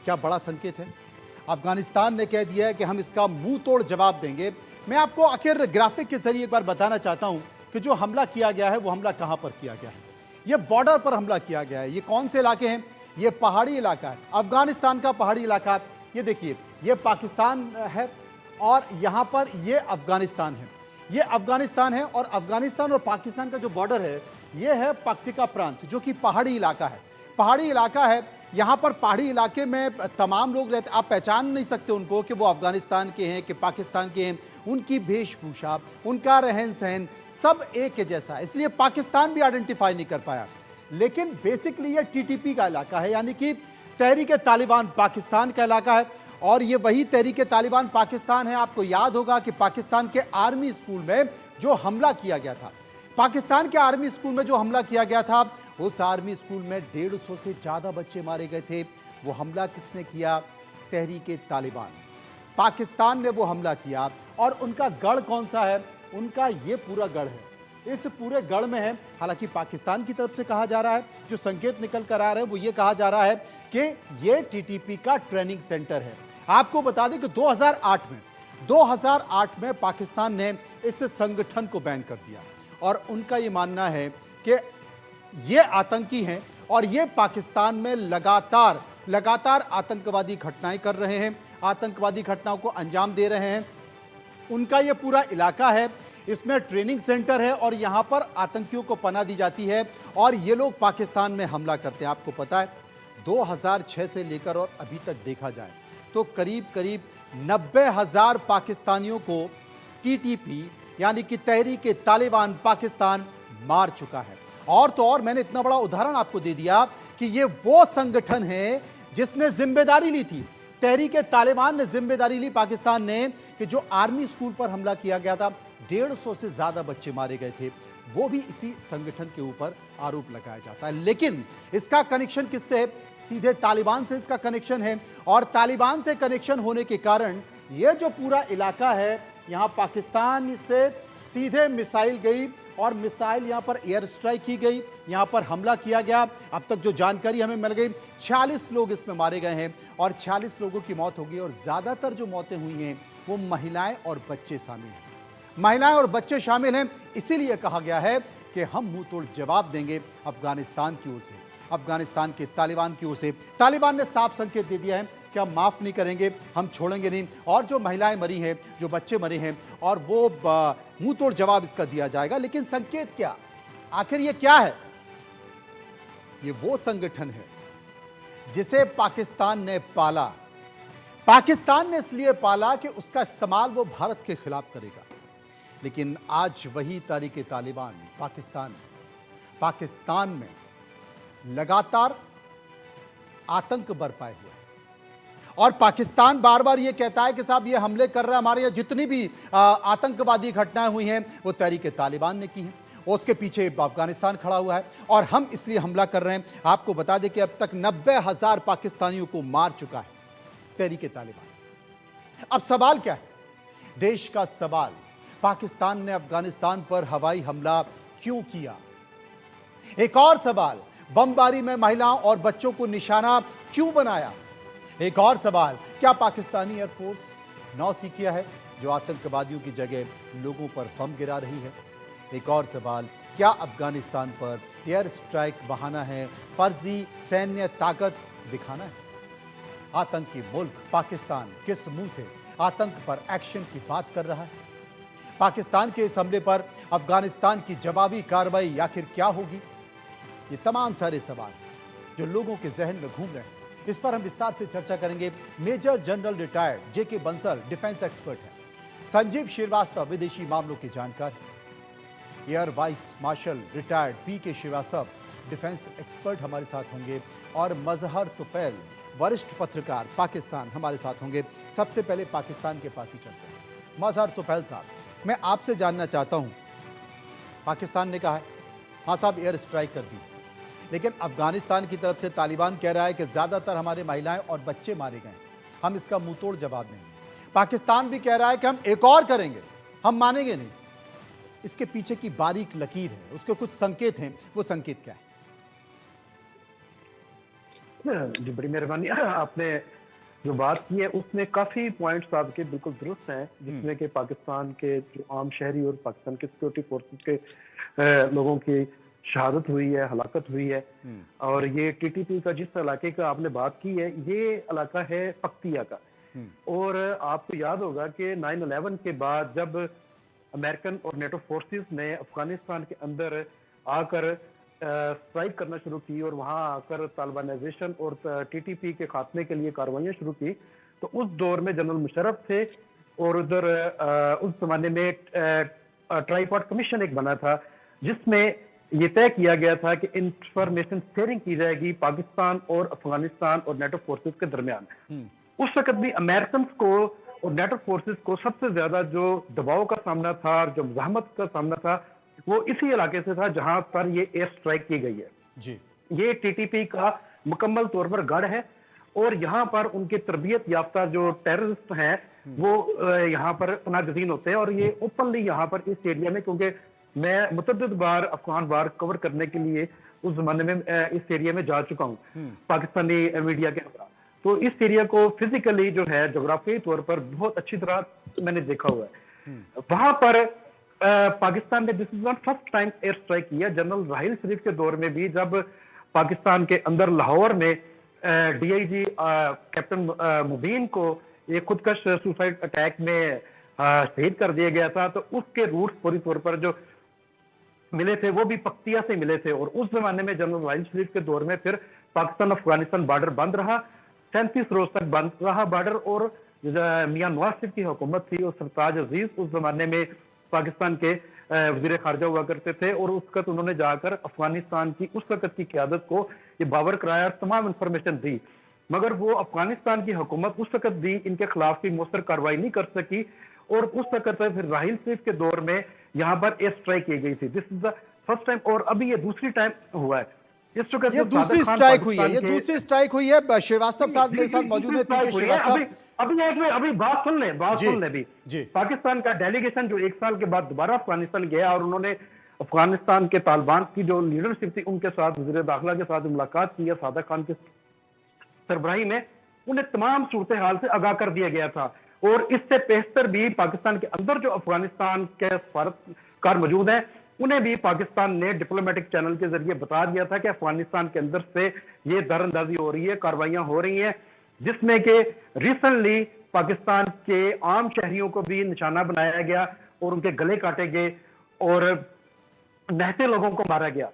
क्या बड़ा संकेत है। अफगानिस्तान ने कह दिया है कि हम इसका मुंह तोड़ जवाब देंगे। मैं आपको आखिर ग्राफिक के जरिए एक बार बताना चाहता हूं कि जो हमला किया गया है वो हमला कहां पर किया गया है। ये बॉर्डर पर हमला किया गया है। ये कौन से इलाके हैं? ये पहाड़ी इलाका है, अफगानिस्तान का पहाड़ी इलाका है। ये देखिए, ये पाकिस्तान है और यहां पर ये अफगानिस्तान है। ये अफगानिस्तान है और अफगानिस्तान और पाकिस्तान का जो बॉर्डर है ये है पक्तिका प्रांत, जो कि पहाड़ी इलाका है। पहाड़ी इलाका है, यहाँ पर पहाड़ी इलाके में तमाम लोग रहते, आप पहचान नहीं सकते उनको कि वो अफगानिस्तान के हैं कि पाकिस्तान के हैं। उनकी वेशभूषा, उनका रहन सहन सब एक जैसा है, इसलिए पाकिस्तान भी आइडेंटिफाई नहीं कर पाया। लेकिन बेसिकली ये टीटीपी का इलाका है, यानी कि तहरीक तालिबान पाकिस्तान का इलाका है। और ये वही तहरीक तालिबान पाकिस्तान है। आपको याद होगा कि पाकिस्तान के आर्मी स्कूल में जो हमला किया गया था, पाकिस्तान के आर्मी स्कूल में जो हमला किया गया था, उस आर्मी स्कूल में 150 से ज्यादा बच्चे मारे गए थे। वो हमला किसने किया? तहरीक तालिबान पाकिस्तान ने वो हमला किया। और उनका गढ़ कौन सा है? उनका ये पूरा गढ़ है, इस पूरे गढ़ में है। हालांकि पाकिस्तान की तरफ से कहा जा रहा है, जो संकेत निकल कर आ रहे हैं वो ये कहा जा रहा है कि ये टीटीपी का ट्रेनिंग सेंटर है। आपको बता दें कि 2008 में पाकिस्तान ने इस संगठन को बैन कर दिया और उनका ये मानना है कि ये आतंकी हैं और ये पाकिस्तान में लगातार आतंकवादी घटनाएं कर रहे हैं, आतंकवादी घटनाओं को अंजाम दे रहे हैं। उनका ये पूरा इलाका है, इसमें ट्रेनिंग सेंटर है और यहां पर आतंकियों को पनाह दी जाती है और ये लोग पाकिस्तान में हमला करते हैं। आपको पता है 2006 से लेकर और अभी तक देखा जाए तो करीब 90,000 पाकिस्तानियों को टीटीपी यानी कि तहरीक तालिबान पाकिस्तान मार चुका है। और तो और मैंने इतना बड़ा उदाहरण आपको दे दिया कि ये वो संगठन है जिसने जिम्मेदारी ली थी, तहरीक तालिबान ने जिम्मेदारी ली पाकिस्तान ने, कि जो आर्मी स्कूल पर हमला किया गया था, 150 से ज्यादा बच्चे मारे गए थे, वो भी इसी संगठन के ऊपर आरोप लगाया जाता है। लेकिन इसका कनेक्शन किससे है? सीधे तालिबान से इसका कनेक्शन है। और तालिबान से कनेक्शन होने के कारण ये जो पूरा इलाका है, यहां पाकिस्तान से सीधे मिसाइल गई और मिसाइल यहां पर एयर स्ट्राइक की गई, यहां पर हमला किया गया। अब तक जो जानकारी हमें मिल गई, 46 लोग इसमें मारे गए हैं और 46 लोगों की मौत हो गई और ज्यादातर जो मौतें हुई हैं वो महिलाएं और बच्चे शामिल हैं। महिलाएं और बच्चे शामिल हैं, इसीलिए कहा गया है कि हम मुंह तोड़ जवाब देंगे अफगानिस्तान की ओर से, अफगानिस्तान के तालिबान की ओर से। तालिबान ने साफ संकेत दे दिया है कि हम माफ नहीं करेंगे, हम छोड़ेंगे नहीं। और जो महिलाएं मरी हैं, जो बच्चे मरे हैं, और वो मुंह तोड़ जवाब इसका दिया जाएगा। लेकिन संकेत क्या? आखिर ये क्या है? ये वो संगठन है जिसे पाकिस्तान ने पाला। पाकिस्तान ने इसलिए पाला कि उसका इस्तेमाल वो भारत के खिलाफ करेगा। लेकिन आज वही तहरीक तालिबान पाकिस्तान में लगातार आतंक बरपाए हुए, और पाकिस्तान बार बार ये कहता है कि साहब ये हमले कर रहा है, हमारे यहाँ जितनी भी आतंकवादी घटनाएं हुई हैं वो तहरीक तालिबान ने की हैं, उसके पीछे अफगानिस्तान खड़ा हुआ है और हम इसलिए हमला कर रहे हैं। आपको बता दें कि अब तक 90,000 पाकिस्तानियों को मार चुका है तहरीक तालिबान। अब सवाल क्या है? देश का सवाल, पाकिस्तान ने अफगानिस्तान पर हवाई हमला क्यों किया? एक और सवाल, बमबारी में महिलाओं और बच्चों को निशाना क्यों बनाया? एक और सवाल, क्या पाकिस्तानी एयरफोर्स नौसिखिया है जो आतंकवादियों की जगह लोगों पर बम गिरा रही है? एक और सवाल, क्या अफगानिस्तान पर एयर स्ट्राइक बहाना है, फर्जी सैन्य ताकत दिखाना है? आतंकी मुल्क पाकिस्तान किस मुंह से आतंक पर एक्शन की बात कर रहा है? पाकिस्तान के इस हमले पर अफगानिस्तान की जवाबी कार्रवाई आखिर क्या होगी? ये तमाम सारे सवाल जो लोगों के जहन में घूम रहे हैं, इस पर हम विस्तार से चर्चा करेंगे। मेजर जनरल रिटायर्ड जेके बंसल डिफेंस एक्सपर्ट हैं, संजीव श्रीवास्तव विदेशी मामलों के जानकार, एयर वाइस मार्शल रिटायर्ड पीके श्रीवास्तव डिफेंस एक्सपर्ट हमारे साथ होंगे, और मजहर तुफैल वरिष्ठ पत्रकार पाकिस्तान हमारे साथ होंगे। सबसे पहले पाकिस्तान के पास ही चलते हैं। मजहर तुफैल साहब, मैं आपसे जानना चाहता हूं, पाकिस्तान ने कहा है हाँ साहब एयर स्ट्राइक कर दी, लेकिन अफगानिस्तान की तरफ से तालिबान कह रहा है कि ज्यादातर हमारे महिलाएं और बच्चे मारे गए, हम इसका मुंहतोड़ जवाब देंगे। पाकिस्तान भी कह रहा है कि हम एक और करेंगे, हम मानेंगे नहीं। इसके पीछे की बारीक लकीर है, उसके कुछ संकेत हैं, वो संकेत क्या है? जी, बड़ी मेहरबानी। आपने जो बात की है उसमें काफी पॉइंट्स आपके बिल्कुल दुरुस्त हैं, जिसमें कि पाकिस्तान के जो आम शहरी और पाकिस्तान के सिक्योरिटी फोर्सेस के लोगों की शहादत हुई है, हलाकत हुई है। और ये टीटीपी का जिस इलाके का आपने बात की है, ये इलाका है पक्तिया का। और आपको याद होगा कि 9/11 के बाद जब अमेरिकन और नेटो फोर्सेस ने अफगानिस्तान के अंदर आकर स्ट्राइक करना शुरू की और वहां आकर तालिबानाइजेशन और टीटीपी के खात्मे के लिए कार्रवाइयां शुरू की, तो उस दौर में जनरल मुशर्रफ थे और उधर उस जमाने में ट्राइपॉड कमीशन एक बना था, जिसमें ये तय किया गया था कि इंफॉर्मेशन शेयरिंग की जाएगी पाकिस्तान और अफगानिस्तान और नेटो फोर्सेस के दरमियान। उस वक्त भी अमेरिकन को और नेटो फोर्सेस को सबसे ज्यादा जो दबाव का सामना था और जो मुजाहमत का सामना था, वो इसी इलाके से था जहां पर ये एयर स्ट्राइक की गई है जी। ये टीटीपी का मुकम्मल तौर पर गढ़ है और यहाँ पर उनके तरबियत याफ्ता जो टेररिस्ट हैं वो यहाँ पर पनाहगज़ीन होते हैं। और ये ओपनली यहाँ पर इस एरिया में, क्योंकि मैं मुतअद्दिद बार अफगान वार कवर करने के लिए उस जमाने में इस एरिया में जा चुका हूँ पाकिस्तानी मीडिया के हमरा, तो इस एरिया को फिजिकली जो है जोग्राफी तौर पर बहुत अच्छी तरह मैंने देखा हुआ है। वहां पर पाकिस्तान ने this is not first time air strike किया। जनरल राहिल शरीफ के दौर में भी जब पाकिस्तान के अंदर लाहौर में डीआईजी कैप्टन मुबीन को एक खुदकश सुसाइड अटैक में शहीद कर दिया गया था, तो उसके रूट्स पूरी तौर पर जो मिले थे वो भी पक्तिया से मिले थे। और उस जमाने में जनरल राहिल शरीफ के दौर में फिर पाकिस्तान अफगानिस्तान बॉर्डर बंद रहा, 37 रोज तक बंद रहा बॉर्डर। और मियां नवाज शरीफ की हुकूमत थी और सरताज अजीज उस जमाने में पाकिस्तान के वजीर खारजा हुआ करते थे और उस वक्त उन्होंने जाकर अफगानिस्तान की उस वक्त की क्यादत को ये बावर कराया और तमाम इंफॉर्मेशन दी, मगर वो अफगानिस्तान की हुकूमत उस वक्त भी इनके खिलाफ की मौसर कार्रवाई नहीं कर सकी। और उस वक्त फिर राहिल शरीफ के दौर में यहाँ पर एयर स्ट्राइक की गई थी। This is the first time और अभी ये दूसरी टाइम हुआ है। ये दूसरी स्ट्राइक हुई है, ये दूसरी स्ट्राइक हुई है। श्रीवास्तव साहब मेरे साथ मौजूद है, पीके श्रीवास्तव। अभी बात सुन ले भी। पाकिस्तान का डेलीगेशन जो 1 साल के बाद दोबारा अफगानिस्तान गया और उन्होंने अफगानिस्तान के तालिबान की जो लीडरशिप थी उनके साथ, वजीर दाखिला के साथ मुलाकात की है सादिक खान के सरबराही में, उन्हें तमाम सूरत हाल से आगाह कर दिया गया था। और इससे बेहतर भी पाकिस्तान के अंदर जो अफगानिस्तान के सफारतकार मौजूद हैं, उन्हें भी पाकिस्तान ने डिप्लोमेटिक चैनल के जरिए बता दिया था कि अफगानिस्तान के अंदर से ये दरअंदाजी हो रही है, कार्रवाइयां हो रही हैं, जिसमें कि रिसेंटली पाकिस्तान के आम शहरियों को भी निशाना बनाया गया और उनके गले काटे गए और नहते लोगों को मारा गया।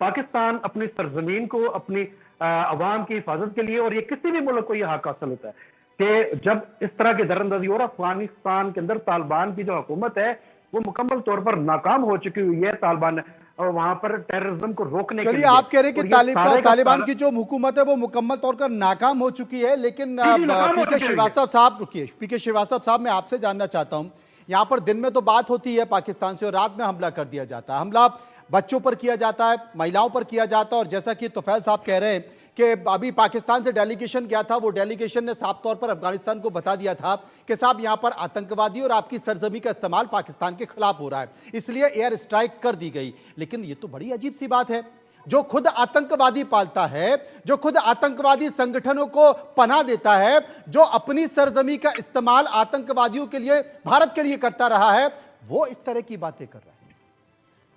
पाकिस्तान अपनी सरजमीन को, अपनी अवाम की हिफाजत के लिए, और ये किसी भी मुल्क को यह हक हासिल होता है कि जब इस तरह की दरअंदाजी हो रहा, अफगानिस्तान के अंदर तालिबान की जो हुकूमत है वो मुकम्मल तौर पर नाकाम हो चुकी हुई है तालिबान और वहां पर टेररिज्म को रोकने के लिए। चलिए, आप कह रहे हैं कि तालिबान की जो हुकूमत है वो मुकम्मल तौर पर नाकाम हो चुकी है, लेकिन पीके श्रीवास्तव साहब रुकिए, पीके श्रीवास्तव साहब मैं आपसे जानना चाहता हूं, यहाँ पर दिन में तो बात होती है पाकिस्तान से और रात में हमला कर दिया जाता है। हमला बच्चों पर किया जाता है, महिलाओं पर किया जाता है, और जैसा कि तुफैल साहब कह रहे हैं कि अभी पाकिस्तान से डेलीगेशन गया था, वो डेलीगेशन ने साफ तौर पर अफगानिस्तान को बता दिया था कि साहब यहाँ पर आतंकवादी और आपकी सरजमी का इस्तेमाल पाकिस्तान के खिलाफ हो रहा है, इसलिए एयर स्ट्राइक कर दी गई। लेकिन ये तो बड़ी अजीब सी बात है, जो खुद आतंकवादी पालता है, जो खुद आतंकवादी संगठनों को पनाह देता है, जो अपनी सरजमी का इस्तेमाल आतंकवादियों के लिए, भारत के लिए करता रहा है, वो इस तरह की बातें कर रहा है।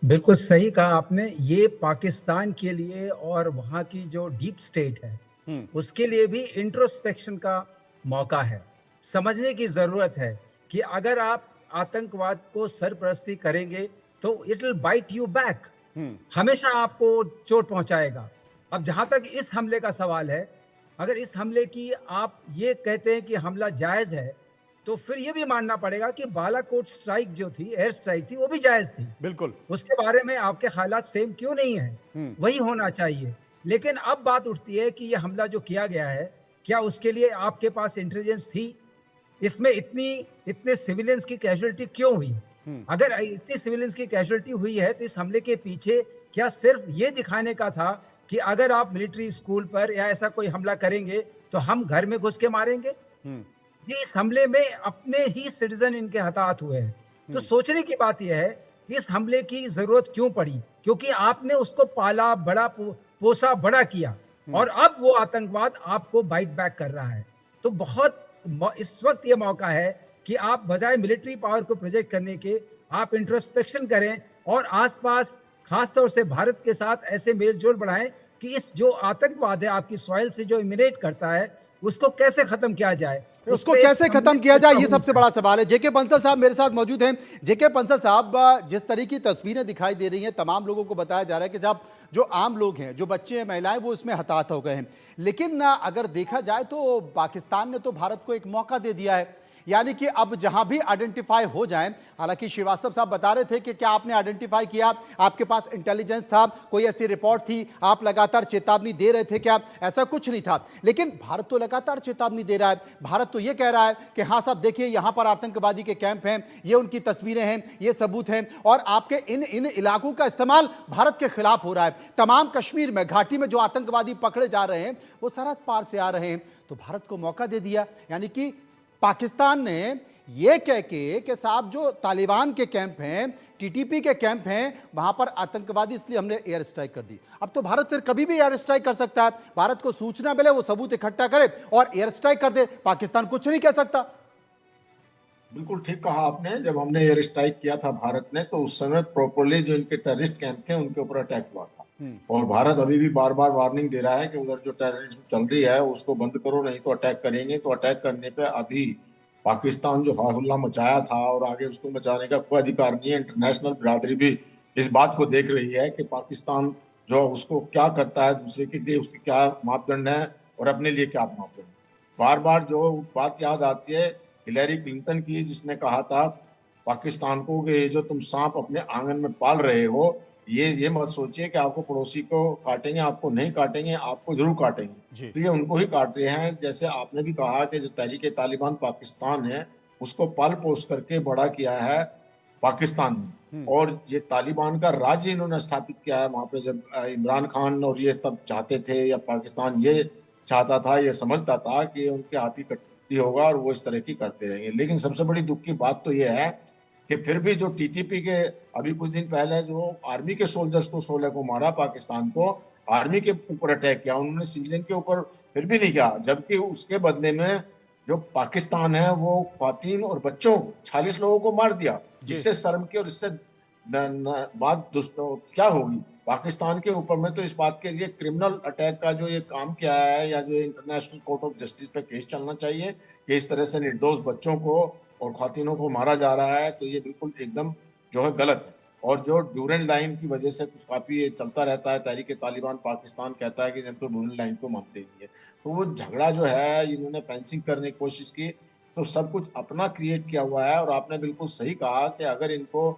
बिल्कुल सही कहा आपने। ये पाकिस्तान के लिए और वहाँ की जो डीप स्टेट है उसके लिए भी इंट्रोस्पेक्शन का मौका है। समझने की जरूरत है कि अगर आप आतंकवाद को सरपरस्ती करेंगे तो it will bite you back, हमेशा आपको चोट पहुंचाएगा। अब जहां तक इस हमले का सवाल है, अगर इस हमले की आप ये कहते हैं कि हमला जायज है, तो फिर ये भी मानना पड़ेगा कि बालाकोट स्ट्राइक जो थी, एयर स्ट्राइक थी, वो भी जायज थी। बिल्कुल, उसके बारे में आपके ख्यालात सेम क्यों नहीं है? वही होना चाहिए। लेकिन अब बात उठती है कि ये हमला जो किया गया है, क्या उसके लिए आपके पास इंटेलिजेंस थी? इसमें इतने सिविलियंस की कैजुअलिटी क्यों हुई? अगर इतनी सिविलियंस की कैजुअलिटी हुई है तो इस हमले के पीछे क्या सिर्फ ये दिखाने का था कि अगर आप मिलिट्री स्कूल पर या ऐसा कोई हमला करेंगे तो हम घर में घुस के मारेंगे? ये इस हमले में अपने ही सिटीजन इनके हताहत हुए हैं। तो सोचने की बात यह है कि इस हमले की जरूरत क्यों पड़ी? क्योंकि आपने उसको पाला, बड़ा पोसा, बड़ा किया और अब वो आतंकवाद आपको बाइट बैक कर रहा है। तो बहुत इस वक्त ये मौका है कि आप बजाय मिलिट्री पावर को प्रोजेक्ट करने के आप इंट्रोस्पेक्शन करें और आसपास खासतौर से भारत के साथ ऐसे मेलजोल बढ़ाएं कि इस जो आतंकवाद है आपकी सॉइल से जो इमिनेट करता है उसको कैसे खत्म किया जाए, उसको कैसे खत्म किया जाए, ये सबसे बड़ा सवाल है। जेके बंसल साहब मेरे साथ मौजूद हैं। जेके बंसल साहब, जिस तरह की तस्वीरें दिखाई दे रही हैं, तमाम लोगों को बताया जा रहा है कि जब जो आम लोग हैं, जो बच्चे हैं, महिलाएं, वो इसमें हताहत हो गए हैं। लेकिन अगर देखा जाए तो पाकिस्तान ने तो भारत को एक मौका दे दिया है, यानी कि अब जहां भी आइडेंटिफाई हो जाएं। हालांकि श्रीवास्तव साहब बता रहे थे कि क्या आपने आइडेंटिफाई किया, आपके पास इंटेलिजेंस था, कोई ऐसी रिपोर्ट थी, आप लगातार चेतावनी दे रहे थे क्या? ऐसा कुछ नहीं था। लेकिन भारत तो लगातार चेतावनी दे रहा है। भारत तो यह कह रहा है कि हाँ साहब देखिए यहां पर आतंकवादी के कैंप हैं, ये उनकी तस्वीरें हैं, ये सबूत हैं, और आपके इन इलाकों का इस्तेमाल भारत के खिलाफ हो रहा है। तमाम कश्मीर में, घाटी में जो आतंकवादी पकड़े जा रहे हैं वो सरहद पार से आ रहे हैं। तो भारत को मौका दे दिया, यानी कि पाकिस्तान ने यह कह के कि साहब जो तालिबान के कैंप हैं, टीटीपी के कैंप हैं, वहां पर आतंकवादी, इसलिए हमने एयर स्ट्राइक कर दी। अब तो भारत फिर कभी भी एयर स्ट्राइक कर सकता है। भारत को सूचना मिले, वो सबूत इकट्ठा करे और एयर स्ट्राइक कर दे। पाकिस्तान कुछ नहीं कह सकता। बिल्कुल ठीक कहा आपने। जब हमने एयर स्ट्राइक किया था भारत ने, तो उस समय प्रॉपरली जो इनके टेररिस्ट कैंप थे उनके ऊपर अटैक हुआ था। और भारत अभी भी बार बार वार्निंग दे रहा है कि उधर जो टेररिज्म चल रही है उसको बंद करो, नहीं तो अटैक करेंगे। तो अटैक करने पे अभी पाकिस्तान जो हाहुल्ला मचाया था और आगे उसको मचाने का कोई अधिकार नहीं है। इंटरनेशनल बिरादरी भी इस बात को देख रही है कि पाकिस्तान जो उसको क्या करता है, दूसरे के लिए उसके क्या मापदंड है और अपने लिए क्या मापदंड। बार बार जो बात याद आती है हिलेरी क्लिंटन की, जिसने कहा था पाकिस्तान को कि ये जो तुम सांप अपने आंगन में पाल रहे हो, ये मत सोचिए कि आपको पड़ोसी को काटेंगे, आपको नहीं काटेंगे, आपको जरूर काटेंगे। तो ये उनको ही काट रहे हैं। जैसे आपने भी कहा कि जो तहरीक तालिबान पाकिस्तान है उसको पाल पोस करके बड़ा किया है पाकिस्तान ने, और ये तालिबान का राज्य इन्होंने स्थापित किया है वहां पे। जब इमरान खान और ये तब चाहते थे, या पाकिस्तान ये चाहता था, ये समझता था कि ये उनके हाथी कट्टी होगा और वो इस तरह की करते रहेंगे। लेकिन सबसे बड़ी दुख की बात तो ये है कि फिर भी जो टीटीपी के अभी कुछ दिन पहले जो आर्मी के सोल्जर्स को 16 को मारा, पाकिस्तान को आर्मी के ऊपर अटैक किया, उन्होंने सिविलियन के ऊपर फिर भी नहीं किया। जबकि उसके बदले में जो पाकिस्तान है वो ख्वातीन और बच्चों 46 लोगों को मार दिया, जिससे शर्म की और इससे बात क्या होगी पाकिस्तान के ऊपर में। तो इस बात के लिए क्रिमिनल अटैक का जो ये काम किया है, या जो इंटरनेशनल कोर्ट ऑफ जस्टिस पे केस चलना चाहिए कि इस तरह से निर्दोष बच्चों को और ख्वातीनों को मारा जा रहा है, तो ये बिल्कुल एकदम जो है गलत है। और जो ड्यूरेंट लाइन की वजह से कुछ काफी ये चलता रहता है, तहरीक तालिबान पाकिस्तान कहता है कि हम तो ड्यूरेंट लाइन को मानते नहीं है। तो वो झगड़ा जो है इन्होंने फेंसिंग करने की कोशिश की, तो सब कुछ अपना क्रिएट किया हुआ है। और आपने बिल्कुल सही कहा कि अगर इनको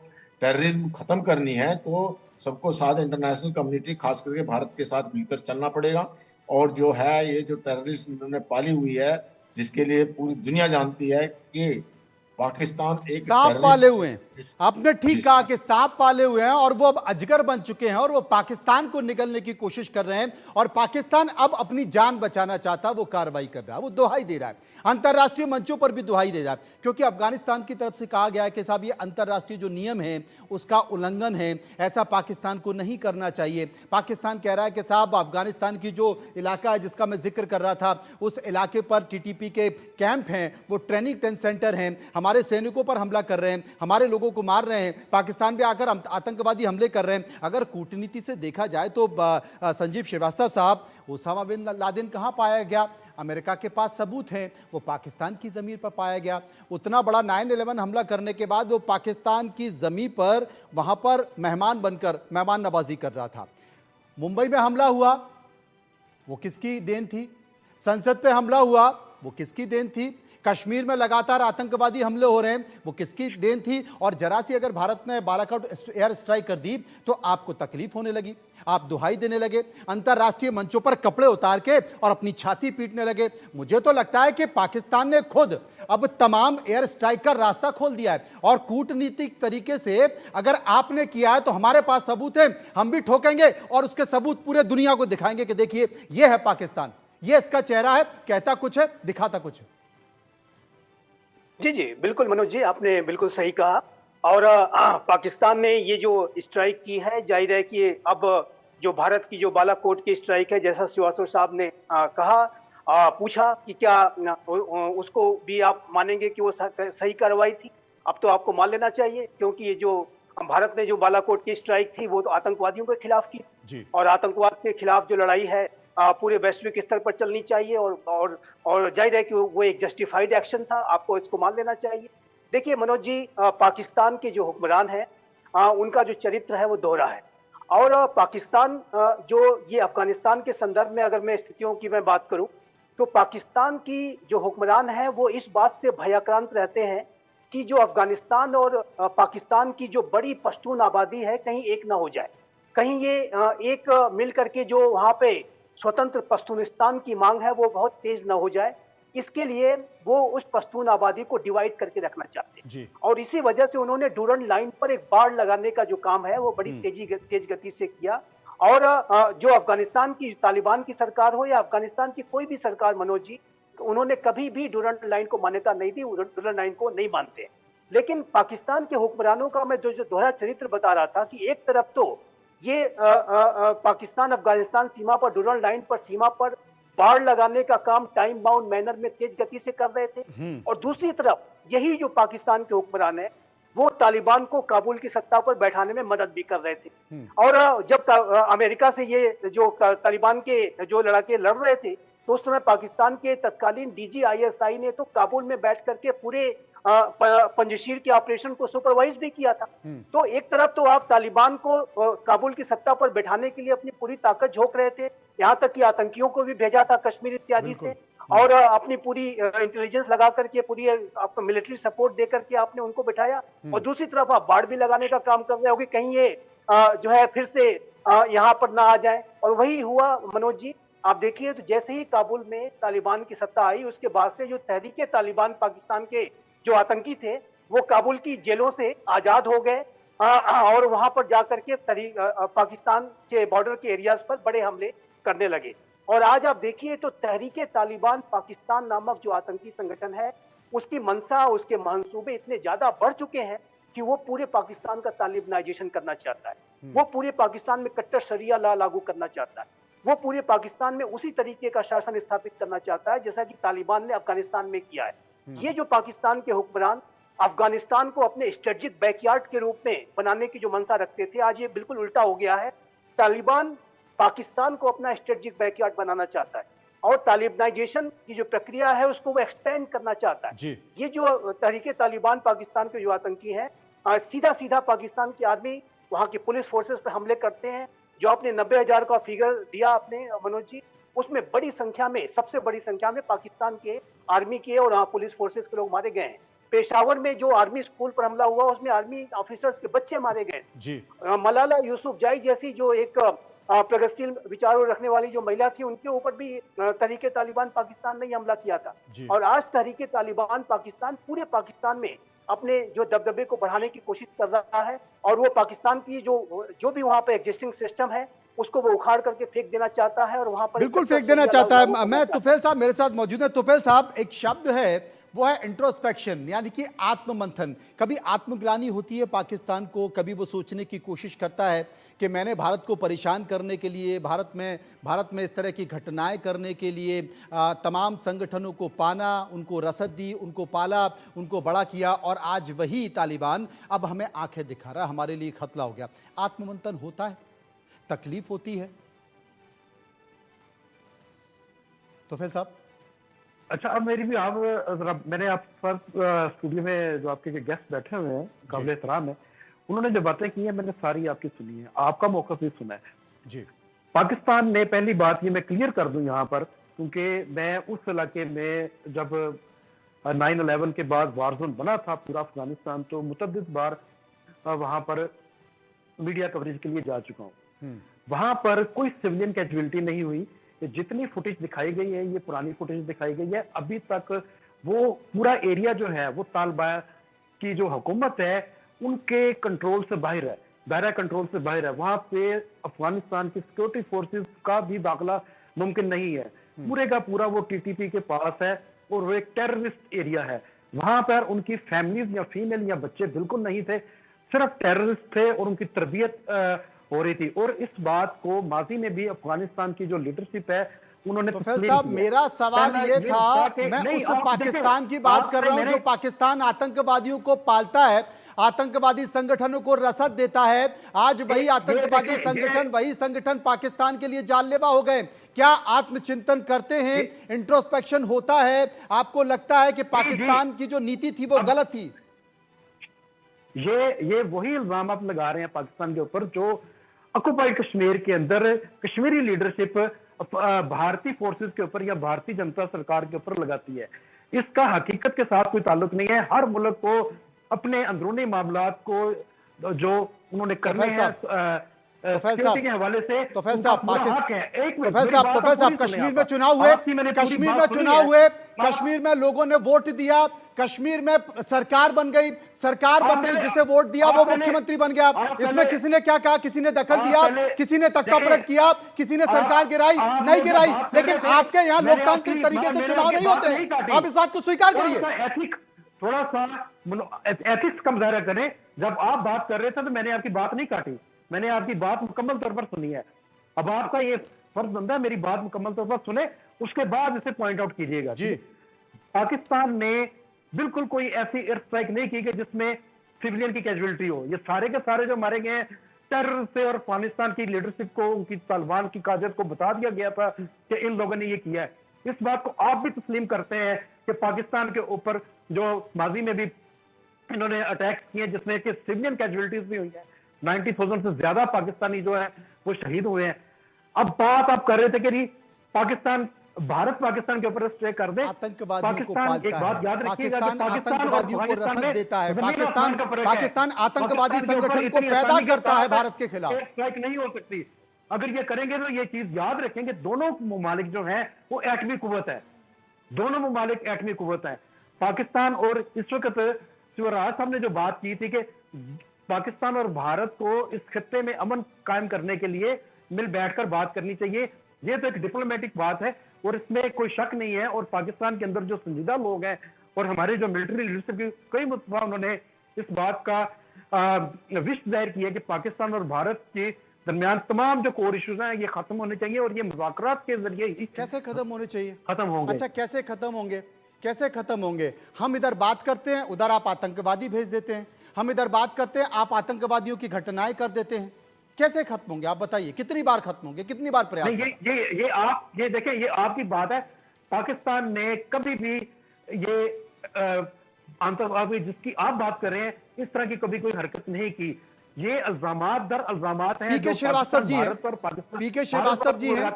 टेररिज्म खत्म करनी है तो सबको साथ इंटरनेशनल कम्युनिटी खास करके भारत के साथ मिलकर चलना पड़ेगा। और जो है ये जो टेररिज्म इन्होंने पाली हुई है, जिसके लिए पूरी दुनिया जानती है कि पाकिस्तान एक सांप पाले हुए हैं। आपने ठीक कहा कि सांप पाले हुए हैं और वो अब अजगर बन चुके हैं और वो पाकिस्तान को निगलने की कोशिश कर रहे हैं। और पाकिस्तान अब अपनी जान बचाना चाहता है, वो कार्रवाई कर रहा है, वो दुहाई दे रहा है, अंतर्राष्ट्रीय मंचों पर भी दुहाई दे रहा है। क्योंकि अफगानिस्तान की तरफ से कहा गया है कि साहब ये अंतर्राष्ट्रीय जो नियम है उसका उल्लंघन है, ऐसा पाकिस्तान को नहीं करना चाहिए। पाकिस्तान कह रहा है कि साहब अफगानिस्तान की जो इलाका है जिसका मैं जिक्र कर रहा था, उस इलाके पर टीटीपी के कैंप हैं, वो ट्रेनिंग सेंटर हैं, हमारे सैनिकों पर हमला कर रहे हैं, हमारे लोगों को मार रहे हैं, पाकिस्तान पे आकर आतंकवादी हमले कर रहे हैं। अगर कूटनीति से देखा जाए तो संजीव श्रीवास्तव साहब, ओसामा बिन लादेन कहां पाया गया? अमेरिका के पास सबूत हैं, वो पाकिस्तान की ज़मीन पर पाया गया। उतना बड़ा 9/11 हमला करने के बाद वो पाकिस्तान की ज़मीन पर वहां पर मेहमान बनकर मेहमान नवाजी कर रहा था। मुंबई में हमला हुआ, वो किसकी देन थी? संसद पे हमला हुआ, वो किसकी देन थी? कश्मीर में लगातार आतंकवादी हमले हो रहे हैं, वो किसकी देन थी? और जरा सी अगर भारत ने बालाकोट एयर स्ट्राइक कर दी तो आपको तकलीफ होने लगी, आप दुहाई देने लगे, अंतर्राष्ट्रीय मंचों पर कपड़े उतार के और अपनी छाती पीटने लगे। मुझे तो लगता है कि पाकिस्तान ने खुद अब तमाम एयर स्ट्राइक का रास्ता खोल दिया है और कूटनीतिक तरीके से अगर आपने किया है तो हमारे पास सबूत है, हम भी ठोकेंगे और उसके सबूत पूरे दुनिया को दिखाएंगे कि देखिए ये है पाकिस्तान, ये इसका चेहरा है, कहता कुछ है, दिखाता कुछ है। जी जी बिल्कुल मनोज जी, आपने बिल्कुल सही कहा। और पाकिस्तान ने ये जो स्ट्राइक की है, जाहिर है कि अब जो भारत की जो बालाकोट की स्ट्राइक है, जैसा श्रीवास्तव साहब ने कहा, पूछा कि क्या उसको भी आप मानेंगे कि वो सही कार्रवाई थी? अब तो आपको मान लेना चाहिए, क्योंकि ये जो भारत ने जो बालाकोट की स्ट्राइक थी वो तो आतंकवादियों के खिलाफ की जी। और आतंकवाद के खिलाफ जो लड़ाई है पूरे वैश्विक स्तर पर चलनी चाहिए और जाहिर है कि वो एक जस्टिफाइड एक्शन था, आपको इसको मान लेना चाहिए। देखिए मनोज जी, पाकिस्तान के जो हुक्मरान हैं उनका जो चरित्र है वो दोहरा है और पाकिस्तान जो ये अफगानिस्तान के संदर्भ में अगर मैं स्थितियों की मैं बात करूं तो पाकिस्तान की जो हुक्मरान है वो इस बात से भयाक्रांत रहते हैं कि जो अफगानिस्तान और पाकिस्तान की जो बड़ी पश्तून आबादी है कहीं एक ना हो जाए, कहीं ये एक मिल करके जो वहां पे स्वतंत्र पश्तूनिस्तान की मांग है वो बहुत तेज ना हो जाए, इसके लिए वो उस पश्तून आबादी को डिवाइड करके रखना चाहते हैं और इसी वजह से उन्होंने डूरंड लाइन पर एक बाड़ लगाने का जो काम है वो बड़ी तेज गति से किया और जो अफगानिस्तान की तालिबान की सरकार हो या अफगानिस्तान की कोई भी सरकार मनोज जी, उन्होंने कभी भी डूरंड लाइन को मान्यता नहीं दी, डूरंड लाइन को नहीं मानते। लेकिन पाकिस्तान के हुक्मरानों का मैं जो दोहरा चरित्र बता रहा था कि एक तरफ तो ये पाकिस्तान अफगानिस्तान सीमा पर डूरंड लाइन पर सीमा पर बाड़ लगाने का काम टाइम बाउंड मैनर में तेज गति से कर रहे थे और दूसरी तरफ यही जो पाकिस्तान के हुक्मरान है वो तालिबान को काबुल की सत्ता पर बैठाने में मदद भी कर रहे थे और जब अमेरिका से ये जो तालिबान के जो लड़ाके लड़ रहे थे तो उस समय पाकिस्तान के तत्कालीन DGISI ने तो काबुल में बैठ करके पूरे पंजशीर के ऑपरेशन को सुपरवाइज भी किया था। तो एक तरफ तो आप तालिबान को काबुल की सत्ता पर बैठाने के लिए अपनी पूरी ताकत झोंक रहे थे, यहाँ तक कि आतंकियों को भी भेजा था कश्मीर इत्यादि से और अपनी पूरी इंटेलिजेंस लगा करके पूरी आपको मिलिट्री सपोर्ट दे करके आपने उनको बैठाया और दूसरी तरफ आप बाढ़ भी लगाने का काम कर रहे हो कि कहीं ये जो है फिर से यहाँ पर ना आ जाए और वही हुआ मनोज जी। आप देखिए तो जैसे ही काबुल में तालिबान की सत्ता आई उसके बाद से जो तहरीके तालिबान पाकिस्तान के जो आतंकी थे वो काबुल की जेलों से आजाद हो गए और वहां पर जाकर के पाकिस्तान के बॉर्डर के एरियाज पर बड़े हमले करने लगे और आज आप देखिए तो तहरीके तालिबान पाकिस्तान नामक जो आतंकी संगठन है उसकी मंशा उसके मंसूबे इतने ज्यादा बढ़ चुके हैं कि वो पूरे पाकिस्तान का तालिबानाइजेशन करना चाहता है, वो पूरे पाकिस्तान में कट्टर शरिया लॉ लागू करना चाहता है, वो पूरे पाकिस्तान में उसी तरीके का शासन स्थापित करना चाहता है जैसा कि तालिबान ने अफगानिस्तान में किया है। ये जो पाकिस्तान के हुक्मरान अफगानिस्तान को अपने स्ट्रेटेजिक बैकयार्ड के रूप में बनाने की जो मंशा रखते थे आज ये बिल्कुल उल्टा हो गया है। तालिबान पाकिस्तान को अपना स्ट्रेटेजिक बैकयार्ड बनाना चाहता है और तालिबानाइजेशन की जो प्रक्रिया है उसको वो एक्सटेंड करना चाहता है। ये जो तहरीके तालिबान पाकिस्तान के जो आतंकी हैं सीधा सीधा पाकिस्तान की आर्मी वहां की पुलिस फोर्सेस पर हमले करते हैं। जो आपने 90,000 का फिगर दिया आपने मनोज जी, उसमें बड़ी संख्या में सबसे बड़ी संख्या में पाकिस्तान के आर्मी के और पुलिस फोर्सेस के लोग मारे गए हैं। पेशावर में जो आर्मी स्कूल पर हमला हुआ उसमें आर्मी ऑफिसर्स के बच्चे मारे गए। मलाला यूसुफजाई जैसी जो एक प्रगतिशील विचारों रखने वाली जो महिला थी उनके ऊपर भी तहरीके तालिबान पाकिस्तान ने हमला किया था और आज तहरीके तालिबान पाकिस्तान पूरे पाकिस्तान में अपने जो दबदबे को बढ़ाने की कोशिश कर रहा है और वो पाकिस्तान की जो भी वहां पे एग्जिस्टिंग सिस्टम है उसको वो उखाड़ करके फेंक देना चाहता है और वहां पर बिल्कुल फेंक देना चाहता है। मैं तुफैल साहब मेरे साथ मौजूद है। तुफैल साहब, एक शब्द है वो है इंट्रोस्पेक्शन, यानी कि आत्ममंथन। कभी आत्मग्लानि होती है पाकिस्तान को, कभी वो सोचने की कोशिश करता है कि मैंने भारत को परेशान करने के लिए, भारत में इस तरह की घटनाएं करने के लिए तमाम संगठनों को पाना, उनको रसद दी, उनको पाला, उनको बड़ा किया और आज वही तालिबान अब हमें आंखें दिखा रहा, हमारे लिए खतरा हो गया। आत्ममंथन होता है, तकलीफ होती है। तुफैल साहब, अच्छा, अब मेरी भी आप जरा, मैंने आप पर स्टूडियो में जो आपके गेस्ट बैठे हुए हैं काबिल एहतराम है, उन्होंने जो बातें की हैं मैंने सारी आपकी सुनी है, आपका मौका भी सुना है जी। पाकिस्तान ने, पहली बात ये मैं क्लियर कर दूं यहाँ पर, क्योंकि मैं उस इलाके में जब 9/11 के बाद वार जोन बना था पूरा अफगानिस्तान, तो मुतअद्दिद बार वहां पर मीडिया कवरेज के लिए जा चुका हूँ। वहां पर कोई सिविलियन कैजुअलिटी नहीं हुई। जितनी फुटेज दिखाई गई है ये पुरानी फुटेज दिखाई गई है। अभी तक वो पूरा एरिया जो है वो तालिबान की जो हुकूमत है उनके कंट्रोल से बाहर है, दायरा कंट्रोल से बाहर है। वहां पे अफगानिस्तान की सिक्योरिटी फोर्सेस का भी दाखिला मुमकिन नहीं है। पूरे का पूरा वो TTP के पास है और वो एक टेररिस्ट एरिया है। वहां पर उनकी फैमिलीज या फीमेल या बच्चे बिल्कुल नहीं थे, सिर्फ टेररिस्ट थे और उनकी तरबियत हो रही थी। और इस बात को माजी में भी अफगानिस्तान की जो लीडरशिप है उन्होंने तो फैल तस्लीम साहब, किया। मेरा सवाल पहला ये ये था, था कि मैं नहीं, उस आप पाकिस्तान की देखें, बात कर रहा हूं मैंने- जो पाकिस्तान आतंकवादियों को पालता है, आतंकवादी संगठनों को रसद देता है। आज वही आतंकवादी देखिए, संगठन, वही संगठन पाकिस्तान के लिए जानलेवा हो गए। क्या आत्मचिंतन करते हैं, इंट्रोस्पेक्शन होता है? आपको लगता है कि पाकिस्तान की जो नीति थी वो अब- गलत थी? ये वही इल्जाम आप लगा रहे हैं पाकिस्तान के ऊपर जो ऑक्युपाइड कश्मीर के अंदर कश्मीरी लीडरशिप भारतीय फोर्सेस के ऊपर या भारतीय जनता सरकार के ऊपर लगाती है। इसका हकीकत के साथ कोई ताल्लुक नहीं है। हर मुल्क को अपने अंदरूनी मामलात को जो उन्होंने करने हैं सिक्योरिटी के हवाले से तोफैल साहब, पाकिस्तान कश्मीर में चुनाव हुए, कश्मीर में लोगों ने वोट दिया, कश्मीर में सरकार बन गई, जिसे वोट दिया वो मुख्यमंत्री बन गया। इसमें किसी ने क्या कहा? किसी ने दखल दिया, किसी ने तख्ता पलट किया, किसी ने सरकार गिराई, नहीं गिराई। लेकिन आपके यहाँ लोकतांत्रिक तरीके से चुनाव नहीं होते हैं। आप इस बात को स्वीकार करिए। थोड़ा सा एथिक्स का मुजाहरा करें। जब आप बात कर रहे थे तो मैंने आपकी बात नहीं काटी, मैंने आपकी बात मुकम्मल तौर पर सुनी है। अब आपका ये फर्ज बनता है मेरी बात मुकम्मल तौर पर सुने, उसके बाद इसे पॉइंट आउट कीजिएगा जी। पाकिस्तान ने बिल्कुल कोई ऐसी एयर स्ट्राइक नहीं की कि जिसमें सिविलियन की कैजुअलिटी हो। ये सारे के सारे जो मारे गए हैं टेरर से, और अफगानिस्तान की लीडरशिप को, उनकी तालिबान की कायदत को बता दिया गया था कि इन लोगों ने ये किया है। इस बात को आप भी तस्लीम करते हैं कि पाकिस्तान के ऊपर जो माजी में भी इन्होंने अटैक किए जिसमें कि सिविलियन कैजुअलिटीज भी हुई है। 90,000 से ज्यादा पाकिस्तानी जो है वो शहीद हुए हैं। अब बात आप कर रहे थे कि पाकिस्तान, भारत पाकिस्तान के ऊपर स्टे कर दे, आतंकवादियों को पाकिस्तान पालता एक है, बात याद रखिएगा कि पाकिस्तान आतंकवादियों को रसद देता है, पाकिस्तान पाकिस्तान आतंकवादी संगठन को पैदा करता है भारत के खिलाफ। स्ट्राइक नहीं हो सकती। अगर ये करेंगे तो ये चीज याद रखेंगे, दोनों ममालिक जो हैं वो एटमी कुव्वत है, दोनों ममालिक एटमी कुव्वत है। पाकिस्तान और इस वक्त शिवराज साहब ने जो बात की थी कि पाकिस्तान और भारत को इस खत्ते में अमन कायम करने के लिए मिल बैठकर बात करनी चाहिए, ये तो एक डिप्लोमेटिक बात है और इसमें कोई शक नहीं है। और पाकिस्तान के अंदर जो संजीदा लोग हैं और हमारे जो मिलिट्री लीडरशिप की कई मरतबा उन्होंने इस बात का विश जाहिर किया कि पाकिस्तान और भारत के दरमियान तमाम जो कोर इश्यूज हैं ये खत्म होने चाहिए और ये मुज़ाकरात के जरिए ही कैसे खत्म होने चाहिए? खत्म होंगे। अच्छा, कैसे खत्म होंगे? कैसे खत्म होंगे? हम इधर बात करते हैं, उधर आप आतंकवादी भेज देते हैं। हम इधर बात करते हैं, आप आतंकवादियों की घटनाएं कर देते हैं। कैसे खत्म होंगे? आप बताइए, कितनी बार खत्म होंगे, कितनी बार प्रयास? ये देखें, ये आपकी बात है। पाकिस्तान ने कभी भी ये आतंकवादी जिसकी आप बात कर रहे हैं इस तरह की कभी कोई हरकत नहीं की। ये अल्जामात दर अल्जामात हैं। पीके श्रीवास्तव जी हैं, पीके श्रीवास्तव जी हैं,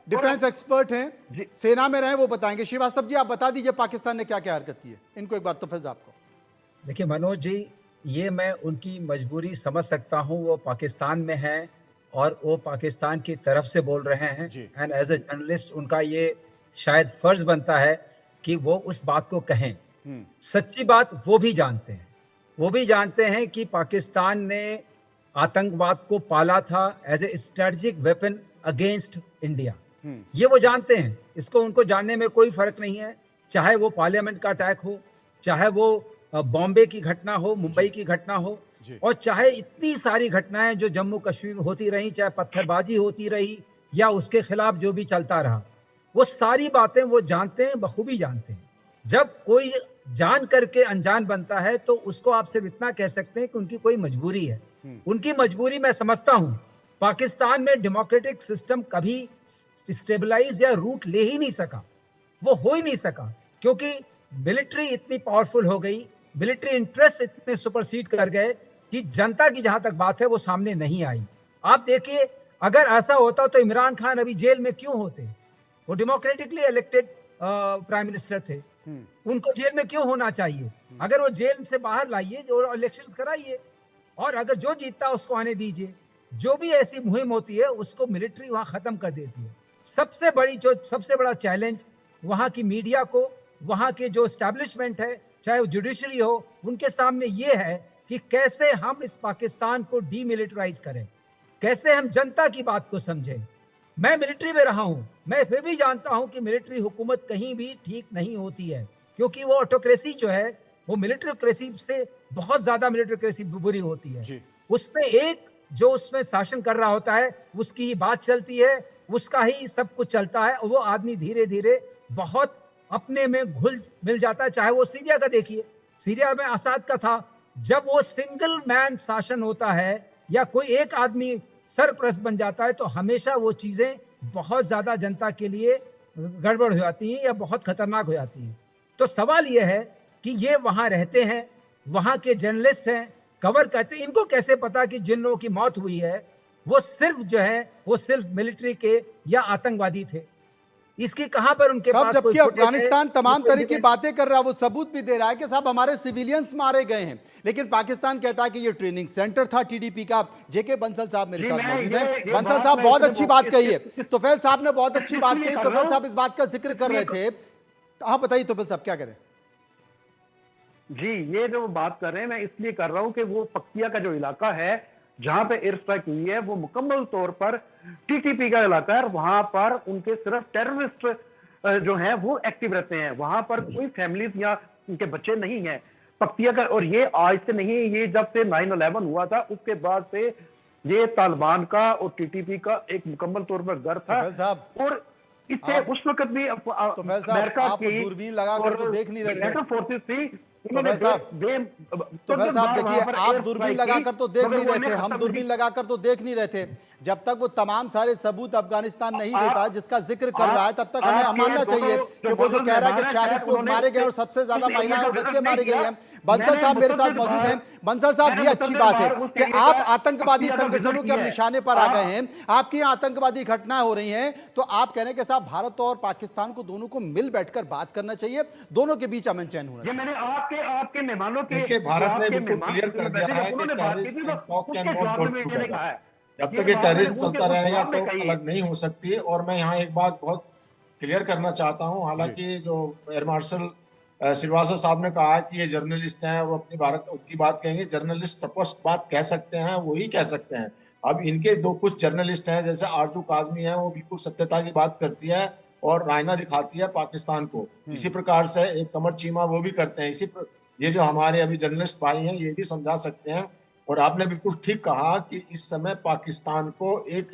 डिफेंस एक्सपर्ट हैं, सेना में रहे, वो बताएंगे। श्रीवास्तव जी, आप बता दीजिए पाकिस्तान ने क्या क्या हरकत की है, इनको एक बार तफज़ आपको। देखिए मनोज जी, ये मैं उनकी मजबूरी समझ सकता हूँ, वो पाकिस्तान में हैं और वो पाकिस्तान की तरफ से बोल रहे हैं, एंड एज ए जर्नलिस्ट उनका ये शायद फर्ज बनता है कि वो उस बात को कहें। सच्ची बात वो भी जानते हैं, वो भी जानते हैं कि पाकिस्तान ने आतंकवाद को पाला था as a strategic weapon against India. ये वो जानते हैं, इसको उनको जानने में कोई फर्क नहीं है। चाहे वो पार्लियामेंट का अटैक हो, चाहे वो बॉम्बे की घटना हो, मुंबई की घटना हो, और चाहे इतनी सारी घटनाएं जो जम्मू कश्मीर में होती रही, चाहे पत्थरबाजी होती रही या उसके खिलाफ जो भी चलता रहा, वो सारी बातें वो जानते हैं, बखूबी जानते हैं। जब कोई जान करके अनजान बनता है तो उसको आप सिर्फ इतना कह सकते हैं कि उनकी कोई मजबूरी है। उनकी मजबूरी मैं समझता हूं। पाकिस्तान में डेमोक्रेटिक सिस्टम कभी स्टेबलाइज या रूट ले ही नहीं सका, वो हो ही नहीं सका, क्योंकि मिलिट्री इतनी पावरफुल हो गई, मिलिट्री इंटरेस्ट इतने सुपरसीड कर गए कि जनता की जहां तक बात है वो सामने नहीं आई। आप देखिए, अगर ऐसा होता तो इमरान खान अभी जेल में क्यों होते? वो डेमोक्रेटिकली इलेक्टेड प्राइम मिनिस्टर थे, उनको जेल में क्यों होना चाहिए? अगर वो जेल से बाहर लाइए और इलेक्शंस कराइए, और अगर जो जीतता उसको आने दीजिए। जो भी ऐसी मुहिम होती है उसको मिलिट्री वहां खत्म कर देती है। सबसे बड़ा चैलेंज वहां की मीडिया को, वहां के जो एस्टैब्लिशमेंट है, चाहे वो जुडिशरी हो, उनके सामने ये है कि कैसे हम इस पाकिस्तान को डीमिलिटराइज करें, कैसे हम जनता की बात को समझें। मैं मिलिट्री में रहा हूं, मैं फिर भी जानता हूं कि मिलिट्री हुकूमत कहीं भी ठीक नहीं होती है, क्योंकि वो ऑटोक्रेसी जो है वो मिलिट्रीक्रेसी से बहुत ज्यादा मिलिट्रीक्रेसी बुरी होती है। उसमें एक जो उसमें शासन कर रहा होता है उसकी ही बात चलती है, उसका ही सब कुछ चलता है, और वो आदमी धीरे धीरे बहुत अपने में घुल मिल जाता है। चाहे वो सीरिया का देखिए, सीरिया में असद का था, जब वो सिंगल मैन शासन होता है या कोई एक आदमी सरप्रस्त बन जाता है तो हमेशा वो चीजें बहुत ज्यादा जनता के लिए गड़बड़ हो जाती हैं या बहुत खतरनाक हो जाती हैं। तो सवाल ये है कि ये वहां रहते हैं, वहां के जर्नलिस्ट हैं, कवर करते हैं, इनको कैसे पता कि जिन लोगों की मौत हुई है वो सिर्फ जो है वो सिर्फ मिलिट्री के या आतंकवादी थे? इसकी कहां पर उनके तब पास जबकि कोई footage अफगानिस्तान है, तमाम कोई तरह की evidence? बातें कर रहा है, वो सबूत भी दे रहा है कि साहब हमारे सिविलियंस मारे गए हैं, लेकिन पाकिस्तान कहता है कि ये ट्रेनिंग सेंटर था टीडीपी का। जेके बंसल साहब मेरे साथ मौजूद हैं। बंसल साहब बहुत अच्छी बात कही है, तुफैल साहब ने बहुत अच्छी बात कही। तुफैल साहब इस बात का जिक्र कर रहे थे, हाँ बताइए तुफैल साहब क्या करें? जी, ये जो बात कर रहे हैं मैं इसलिए कर रहा हूं कि वो पक्तिया का जो इलाका है जहां पे एयर स्ट्राइक हुई है वो मुकम्मल तौर पर टीटीपी का इलाका है और वहां पर उनके सिर्फ टेररिस्ट जो हैं वो एक्टिव रहते हैं। वहां पर कोई फैमिलीज या उनके बच्चे नहीं हैं पक्तिया का। और ये आज से नहीं, ये जब से 9/11 हुआ था उसके बाद से ये तालिबान का और टीटीपी का एक मुकम्मल तौर पर घर था। तुफैल साहब, और इससे उस वक्त भी तुफैल साहब आप दूरबीन लगाकर तो देख नहीं रहे थे। फोर्सेस थी। तुफैल साहब देखिए, आप दूरबीन लगाकर तो देख नहीं रहे थे, हम दूरबीन लगाकर तो देख नहीं रहे थे। जब तक वो तमाम सारे सबूत अफगानिस्तान नहीं देता जिसका जिक्र कर रहा है, तब तक हमें मानना चाहिए कि वो जो कह रहा है कि 46 लोग मारे गए और सबसे ज्यादा महिलाएं और बच्चे मारे गए हैं। बंसल साहब मेरे साथ मौजूद हैं। बंसल साहब, ये अच्छी बात है कि आप आतंकवादी संगठनों के अब निशाने पर आ गए हैं, आपकी यहाँ आतंकवादी घटनाएं हो रही हैं, तो आप कह रहे हैं कि साहब भारत और पाकिस्तान को दोनों को मिल बैठकर बात करना चाहिए, दोनों के बीच अमन चैन होना चाहिए। मैंने आपके मेहमानों के देखिए, भारत ने बिल्कुल क्लियर कर दिया है कि terrorist and talk can not go together. जब तक ये टेररिज्म चलता रहेगा टॉक अलग नहीं हो सकती। और मैं यहाँ एक बात बहुत क्लियर करना चाहता हूँ, हालांकि जो एयर मार्शल श्रीवास्तव साहब ने कहा कि ये जर्नलिस्ट हैं और अपनी भारत उनकी बात कहेंगे, जर्नलिस्ट स्पष्ट बात कह सकते हैं, वही कह सकते हैं। अब इनके दो कुछ जर्नलिस्ट हैं जैसे आरजू काजमी है, वो बिल्कुल सत्यता की बात करती है और रायना दिखाती है पाकिस्तान को। इसी प्रकार से एक कमर चीमा वो भी करते हैं। ये जो हमारे अभी जर्नलिस्ट भाई हैं ये भी समझा सकते हैं। और आपने बिल्कुल ठीक कहा कि इस समय पाकिस्तान को एक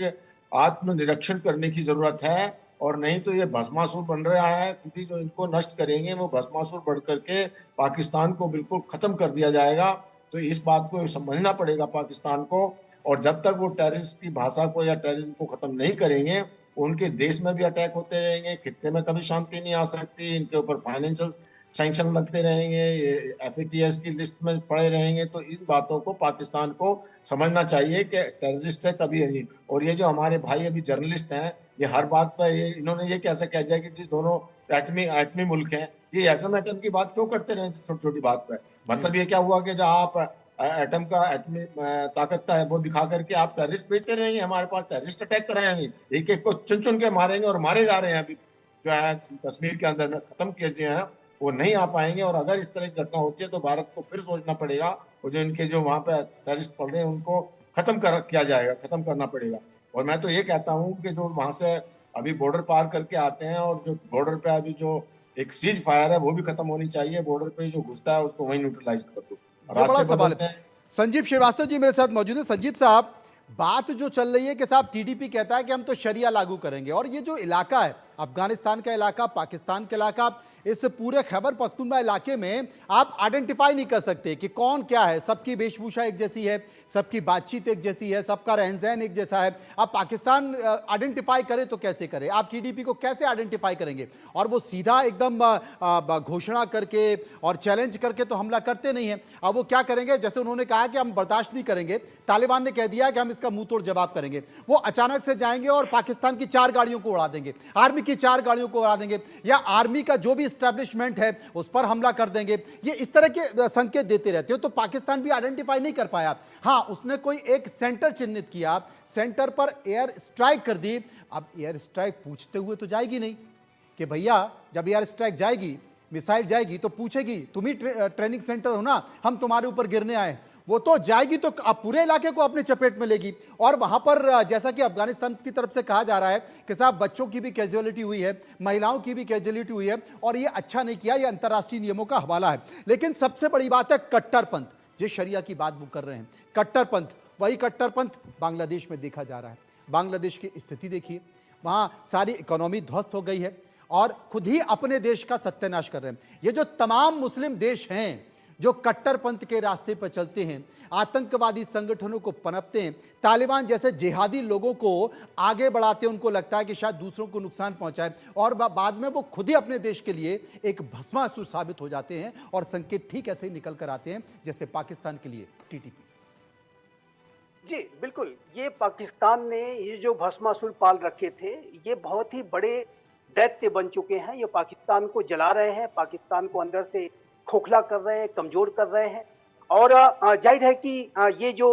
आत्मनिरीक्षण करने की जरूरत है, और नहीं तो ये भस्मासुर बन रहा है। क्योंकि जो इनको नष्ट करेंगे वो भस्मासुर बढ़ करके पाकिस्तान को बिल्कुल खत्म कर दिया जाएगा। तो इस बात को समझना पड़ेगा पाकिस्तान को। और जब तक वो टेररिस्ट की भाषा को या टेररिज्म को खत्म नहीं करेंगे, उनके देश में भी अटैक होते रहेंगे, खित्ते में कभी शांति नहीं आ सकती, इनके ऊपर फाइनेंशियल सैंक्शन लगते रहेंगे, ये FATF की लिस्ट में पड़े रहेंगे। तो इन बातों को पाकिस्तान को समझना चाहिए कि टेररिस्ट है कभी नहीं। और ये जो हमारे भाई अभी जर्नलिस्ट हैं, ये हर बात पर इन्होंने ये कैसे कह दिया कि दोनों एटमी मुल्क हैं, ये एटम की बात क्यों करते रहे छोटी छोटी बात पर? मतलब ये क्या हुआ कि जब आप एटमी ताकत का है वो दिखा करके आप टेररिस्ट भेजते रहेंगे, हमारे पास टेररिस्ट अटैक कराएंगे, एक एक को चुन चुन के मारेंगे और मारे जा रहे हैं। अभी जो है कश्मीर के अंदर में खत्म किए दिए हैं, वो नहीं आ पाएंगे। और अगर इस तरह की घटना होती है तो भारत को फिर सोचना पड़ेगा, और जो इनके जो वहां पे टेररिस्ट पड़ रहे हैं उनको किया जाएगा, खत्म करना पड़ेगा। और मैं तो ये कहता हूँ कि जो वहां से अभी बॉर्डर पार करके आते हैं और जो बॉर्डर पे अभी जो एक सीज फायर है वो भी खत्म होनी चाहिए। बॉर्डर पे जो घुसता है उसको वहीं न्यूट्रलाइज कर दो। बड़ा सवाल है। संजीव श्रीवास्तव जी मेरे साथ मौजूद है। संजीव साहब, बात जो चल रही है कि साहब टीडीपी कहता है कि हम तो शरिया लागू करेंगे, और ये जो इलाका है अफगानिस्तान का इलाका, पाकिस्तान का इलाका, इस पूरे खैबर पख्तूनख्वा इलाके में आप आइडेंटिफाई नहीं कर सकते कि कौन क्या है। सबकी वेशभूषा एक जैसी है, सबकी बातचीत एक जैसी है, सबका रहन सहन एक जैसा है। आप पाकिस्तान आइडेंटिफाई करें तो कैसे करें? आप टीडीपी को कैसे आइडेंटिफाई करेंगे? और वो सीधा एकदम घोषणा करके और चैलेंज करके तो हमला करते नहीं है। अब वो क्या करेंगे? जैसे उन्होंने कहा कि हम बर्दाश्त नहीं करेंगे, तालिबान ने कह दिया कि हम इसका मुंह तोड़ जवाब करेंगे। वो अचानक से जाएंगे और पाकिस्तान की 4 गाड़ियों को उड़ा देंगे, आर्मी की 4 गाड़ियों को उड़ा देंगे, या आर्मी का जो भी एस्टैब्लिशमेंट है उस पर हमला कर देंगे। ये इस तरह के संकेत देते रहते हो, तो पाकिस्तान भी आइडेंटिफाई नहीं कर पाया। हाँ, उसने कोई एक सेंटर चिन्हित किया, सेंटर पर एयर स्ट्राइक कर दी। अब एयर स्ट्राइक पूछते हुए तो जाएगी नहीं कि भैया, जब एयर स्ट्राइक जाएगी, मिसाइल जाएगी तो पूछेगी तुम ही ट्रेनिंग सेंटर हो ना, हम तुम्हारे ऊपर गिरने आए। वो तो जाएगी तो पूरे इलाके को अपने चपेट में लेगी। और वहां पर जैसा कि अफगानिस्तान की तरफ से कहा जा रहा है कि साहब बच्चों की भी कैजुअलिटी हुई है, महिलाओं की भी कैजुअलिटी हुई है, और ये अच्छा नहीं किया, ये अंतर्राष्ट्रीय नियमों का हवाला है। लेकिन सबसे बड़ी बात है कट्टरपंथ, जिस शरिया की बात वो कर रहे हैं, कट्टरपंथ, वही कट्टरपंथ बांग्लादेश में देखा जा रहा है। बांग्लादेश की स्थिति देखिए, वहां सारी इकोनॉमी ध्वस्त हो गई है और खुद ही अपने देश का सत्यानाश कर रहे हैं। ये जो तमाम मुस्लिम देश हैं जो कट्टरपंथ के रास्ते पर चलते हैं, आतंकवादी संगठनों को पनपते हैं, तालिबान जैसे जिहादी लोगों को आगे बढ़ाते हैं, उनको लगता है कि शायद दूसरों को नुकसान पहुंचाए और बाद में वो खुद ही अपने देश के लिए एक भस्मासुर साबित हो जाते हैं और संकेत ठीक ऐसे ही निकल कर आते हैं जैसे पाकिस्तान के लिए टीटीपी। जी बिल्कुल, ये पाकिस्तान ने ये जो भस्मासुर पाल रखे थे, ये बहुत ही बड़े दैत्य बन चुके हैं। ये पाकिस्तान को जला रहे हैं, पाकिस्तान को अंदर से खोखला कर रहे हैं, कमजोर कर रहे हैं। और जाहिर है कि ये जो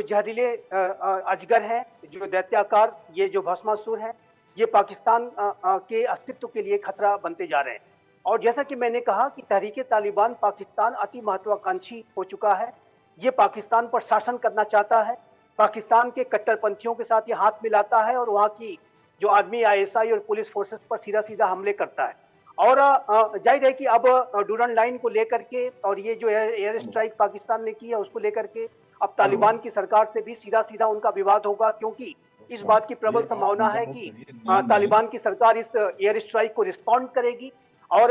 जहरीले अजगर हैं, जो दैत्याकार, ये जो भस्मासुर हैं, ये पाकिस्तान के अस्तित्व के लिए खतरा बनते जा रहे हैं। और जैसा कि मैंने कहा कि तहरीके तालिबान पाकिस्तान अति महत्वाकांक्षी हो चुका है। ये पाकिस्तान पर शासन करना चाहता है, पाकिस्तान के कट्टरपंथियों के साथ ये हाथ मिलाता है और वहाँ की जो आर्मी, आईएसआई और पुलिस फोर्सेस पर सीधा सीधा हमले करता है। और जाहिर है कि अब डूरन लाइन को लेकर के और ये जो एयर स्ट्राइक पाकिस्तान ने की है उसको लेकर के अब तालिबान की सरकार से भी सीधा सीधा उनका विवाद होगा, क्योंकि इस बात की प्रबल संभावना है कि तालिबान की सरकार इस एयर स्ट्राइक को रिस्पॉन्ड करेगी। और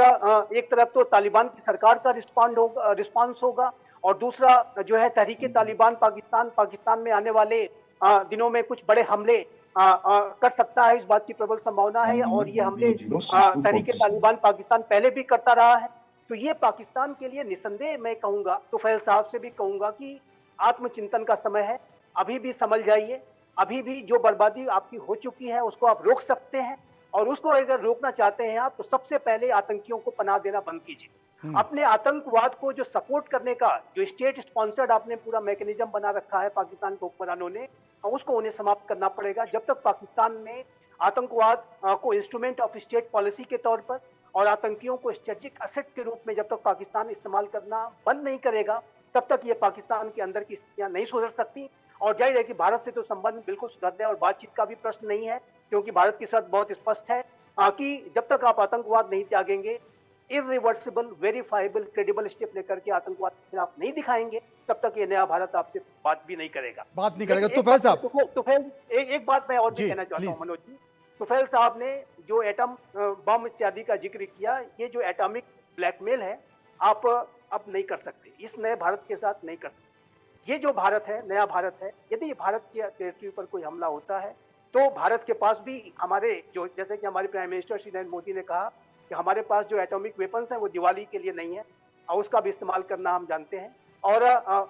एक तरफ तो तालिबान की सरकार का रिस्पॉन्स होगा और दूसरा जो है तहरीके तालिबान पाकिस्तान में आने वाले दिनों में कुछ बड़े हमले कर सकता है, इस बात की प्रबल संभावना है। और ये हमले तहरीके तालिबान पाकिस्तान पहले भी करता रहा है। तो ये पाकिस्तान के लिए निसंदेह, मैं कहूंगा, तुफैल साहब से भी कहूंगा कि आत्मचिंतन का समय है। अभी भी समझ जाइए, अभी भी जो बर्बादी आपकी हो चुकी है उसको आप रोक सकते हैं। और उसको अगर रोकना चाहते हैं आप, तो सबसे पहले आतंकियों को पनाह देना बंद कीजिए। अपने आतंकवाद को जो सपोर्ट करने का जो स्टेट स्पॉन्सर्ड आपने पूरा मैकेनिज्म बना रखा है पाकिस्तान के हुक्मरानों ने, उसको उन्हें समाप्त करना पड़ेगा। जब तक पाकिस्तान में आतंकवाद को इंस्ट्रूमेंट ऑफ स्टेट पॉलिसी के तौर पर और आतंकियों को स्ट्रेटेजिक असेट के रूप में जब तक पाकिस्तान इस्तेमाल करना बंद नहीं करेगा, तब तक ये पाकिस्तान के अंदर की स्थितियां नहीं सुधर सकती। और जाहिर है कि भारत से तो संबंध बिल्कुल सुधरने और बातचीत का भी प्रश्न नहीं है, क्योंकि भारत की शर्त बहुत स्पष्ट है कि जब तक आप आतंकवाद नहीं त्यागेंगे, इरिवर्सिबल, वेरीफाइबल, क्रेडिबल स्टेप लेकर के आतंकवाद के खिलाफ नहीं दिखाएंगे, तब तक ये नया भारत आपसे बात भी नहीं करेगा। तुफैल साहब, तुफैल एक बात मैं और भी कहना चाहता हूँ मनोज जी। तुफैल साहब ने जो एटम बम इत्यादि का जिक्र किया, ये जो एटॉमिक ब्लैकमेल है, आप अब नहीं कर सकते, इस नए भारत के साथ नहीं कर सकते। ये जो भारत है, नया भारत है, यदि भारत के टेरिटरी पर कोई हमला होता है तो भारत के पास भी हमारे जो, जैसे कि हमारे प्राइम मिनिस्टर श्री नरेंद्र मोदी ने कहा कि हमारे पास जो एटॉमिक वेपन्स हैं वो दिवाली के लिए नहीं है और उसका भी इस्तेमाल करना हम जानते हैं। और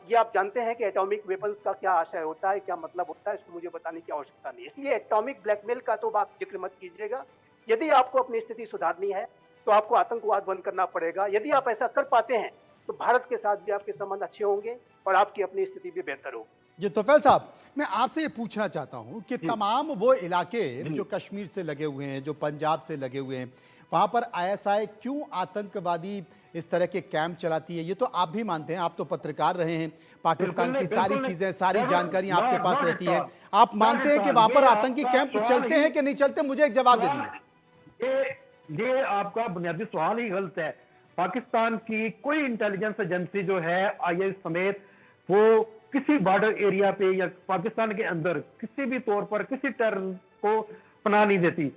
ये आप जानते हैं कि एटॉमिक वेपन्स का क्या आशय होता है, क्या मतलब होता है, इसको मुझे बताने की आवश्यकता नहीं है। इसलिए एटॉमिक ब्लैकमेल का तो आप जिक्र मत कीजिएगा। यदि आपको अपनी स्थिति सुधारनी है तो आपको आतंकवाद बंद करना पड़ेगा। यदि आप ऐसा कर पाते हैं तो भारत के साथ भी आपके संबंध अच्छे होंगे और आपकी अपनी स्थिति भी बेहतर होगी। जी तुफैल साहब, मैं आपसे ये पूछना चाहता हूं कि तमाम वो इलाके जो कश्मीर से लगे हुए हैं, जो पंजाब से लगे हुए हैं, वहां पर आईएसआई क्यों आतंकवादी इस तरह के कैंप चलाती है? ये तो आप भी मानते हैं, आप तो पत्रकार रहे हैं, पाकिस्तान की सारी चीजें, सारी जानकारी आपके पास रहती है। आप मानते हैं कि वहां पर आतंकी कैंप चलते हैं कि नहीं चलते? मुझे एक जवाब दे दीजिए। ये आपका बुनियादी सवाल ही गलत है। पाकिस्तान की कोई इंटेलिजेंस एजेंसी जो है, आईएस समेत, वो किसी बॉर्डर एरिया पे या पाकिस्तान के अंदर किसी भी तौर पर किसी टेरर को पनाह नहीं देती।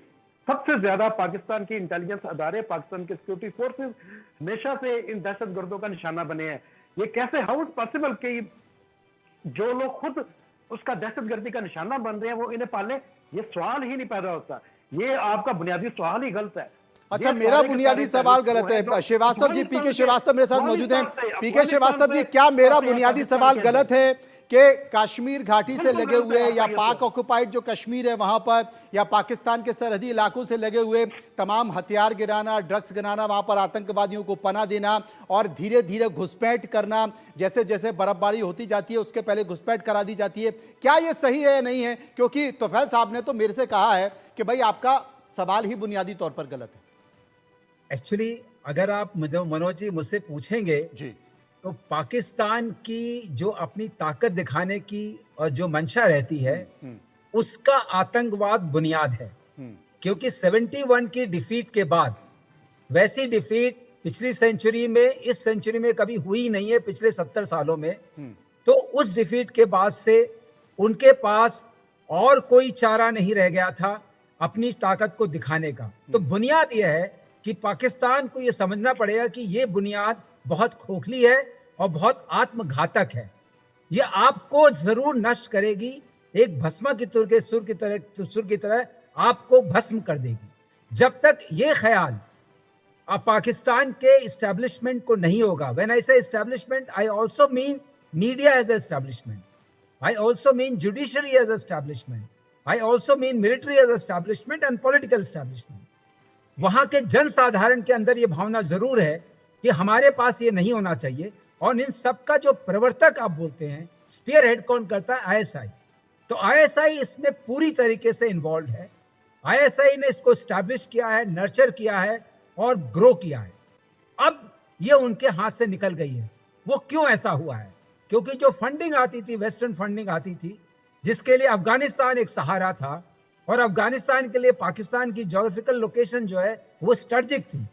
सबसे ज्यादा पाकिस्तान की इंटेलिजेंस अदारे, पाकिस्तान के सिक्योरिटी फोर्सेस हमेशा से इन दहशतगर्दों का निशाना बने हैं। ये कैसे, हाउ इज पॉसिबल कि जो लोग खुद उसका दहशतगर्दी का निशाना बन रहे हैं वो इन्हें पाले? ये सवाल ही नहीं पैदा होता। ये आपका बुनियादी सवाल ही गलत है। अच्छा, मेरा बुनियादी सवाल गलत है? श्रीवास्तव जी, पीके श्रीवास्तव मेरे साथ मौजूद हैं। पीके श्रीवास्तव जी, क्या मेरा बुनियादी सवाल गलत है कि कश्मीर घाटी से लगे हुए या पाक ऑक्युपाइड जो कश्मीर है वहां पर, या पाकिस्तान के सरहदी इलाकों से लगे हुए तमाम हथियार गिराना, ड्रग्स गिराना, वहां पर आतंकवादियों को पनाह देना और धीरे धीरे घुसपैठ करना, जैसे जैसे बर्फबारी होती जाती है उसके पहले घुसपैठ करा दी जाती है, क्या ये सही है या नहीं है? क्योंकि तुफैल साहब ने तो मेरे से कहा है कि भाई आपका सवाल ही बुनियादी तौर पर गलत है। एक्चुअली अगर आप मनोज जी मुझसे पूछेंगे जी, तो पाकिस्तान की जो अपनी ताकत दिखाने की और जो मंशा रहती है, उसका आतंकवाद बुनियाद है। क्योंकि 71 की डिफीट के बाद वैसी डिफीट पिछली सेंचुरी में, इस सेंचुरी में कभी हुई नहीं है, पिछले 70 सालों में। तो उस डिफीट के बाद से उनके पास और कोई चारा नहीं रह गया था अपनी ताकत को दिखाने का। तो बुनियाद यह है कि पाकिस्तान को यह समझना पड़ेगा कि यह बुनियाद बहुत खोखली है और बहुत आत्मघातक है। यह आपको जरूर नष्ट करेगी, एक भस्मा की सुर की तरह आपको भस्म कर देगी। जब तक ये ख्याल पाकिस्तान के इस्टेब्लिशमेंट को नहीं होगा, when I say establishment, I also mean media as establishment, I also mean judiciary as establishment. I also mean military as establishment and political establishment. वहां के जन साधारण के अंदर ये भावना जरूर है कि हमारे पास ये नहीं होना चाहिए। और इन सबका जो प्रवर्तक आप बोलते हैं, स्पीयर हेड कौन करता है? आईएसआई। तो आईएसआई इसमें पूरी तरीके से इन्वॉल्व है। आईएसआई ने इसको स्टैब्लिश किया है, नर्चर किया है और ग्रो किया है। अब ये उनके हाथ से निकल गई है। वो क्यों ऐसा हुआ है? क्योंकि जो फंडिंग आती थी, वेस्टर्न फंडिंग आती थी, जिसके लिए अफगानिस्तान एक सहारा था, और अफगानिस्तान के लिए पाकिस्तान की ज्योग्राफिकल लोकेशन जो है वो स्ट्रेटेजिक थी,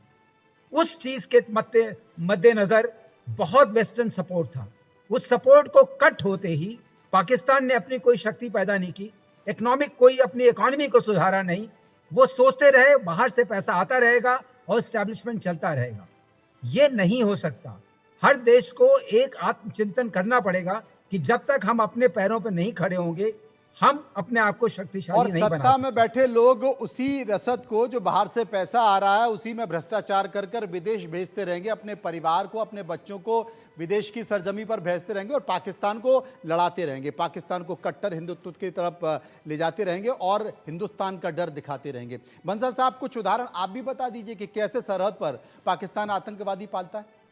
उस चीज के मद्देनजर बहुत वेस्टर्न सपोर्ट था। उस सपोर्ट को कट होते ही पाकिस्तान ने अपनी कोई शक्ति पैदा नहीं की, कोई अपनी इकोनॉमी को सुधारा नहीं। वो सोचते रहे बाहर से पैसा आता रहेगा और एस्टैब्लिशमेंट चलता रहेगा। ये नहीं हो सकता। हर देश को एक आत्मचिंतन करना पड़ेगा कि जब तक हम अपने पैरों पर नहीं खड़े होंगे, हम अपने आप को शक्तिशाली नहीं बना सकते। और सत्ता में बैठे लोग उसी रसद को, जो बाहर से पैसा आ रहा है, उसी में भ्रष्टाचार कर कर विदेश भेजते रहेंगे, अपने परिवार को, अपने बच्चों को विदेश की सरजमी पर भेजते रहेंगे और पाकिस्तान को लड़ाते रहेंगे, पाकिस्तान को कट्टर हिंदुत्व की तरफ ले जाते रहेंगे और हिंदुस्तान का डर दिखाते रहेंगे। बंसल साहब, कुछ उदाहरण आप भी बता दीजिए कि कैसे सरहद पर पाकिस्तान आतंकवादी पालता है।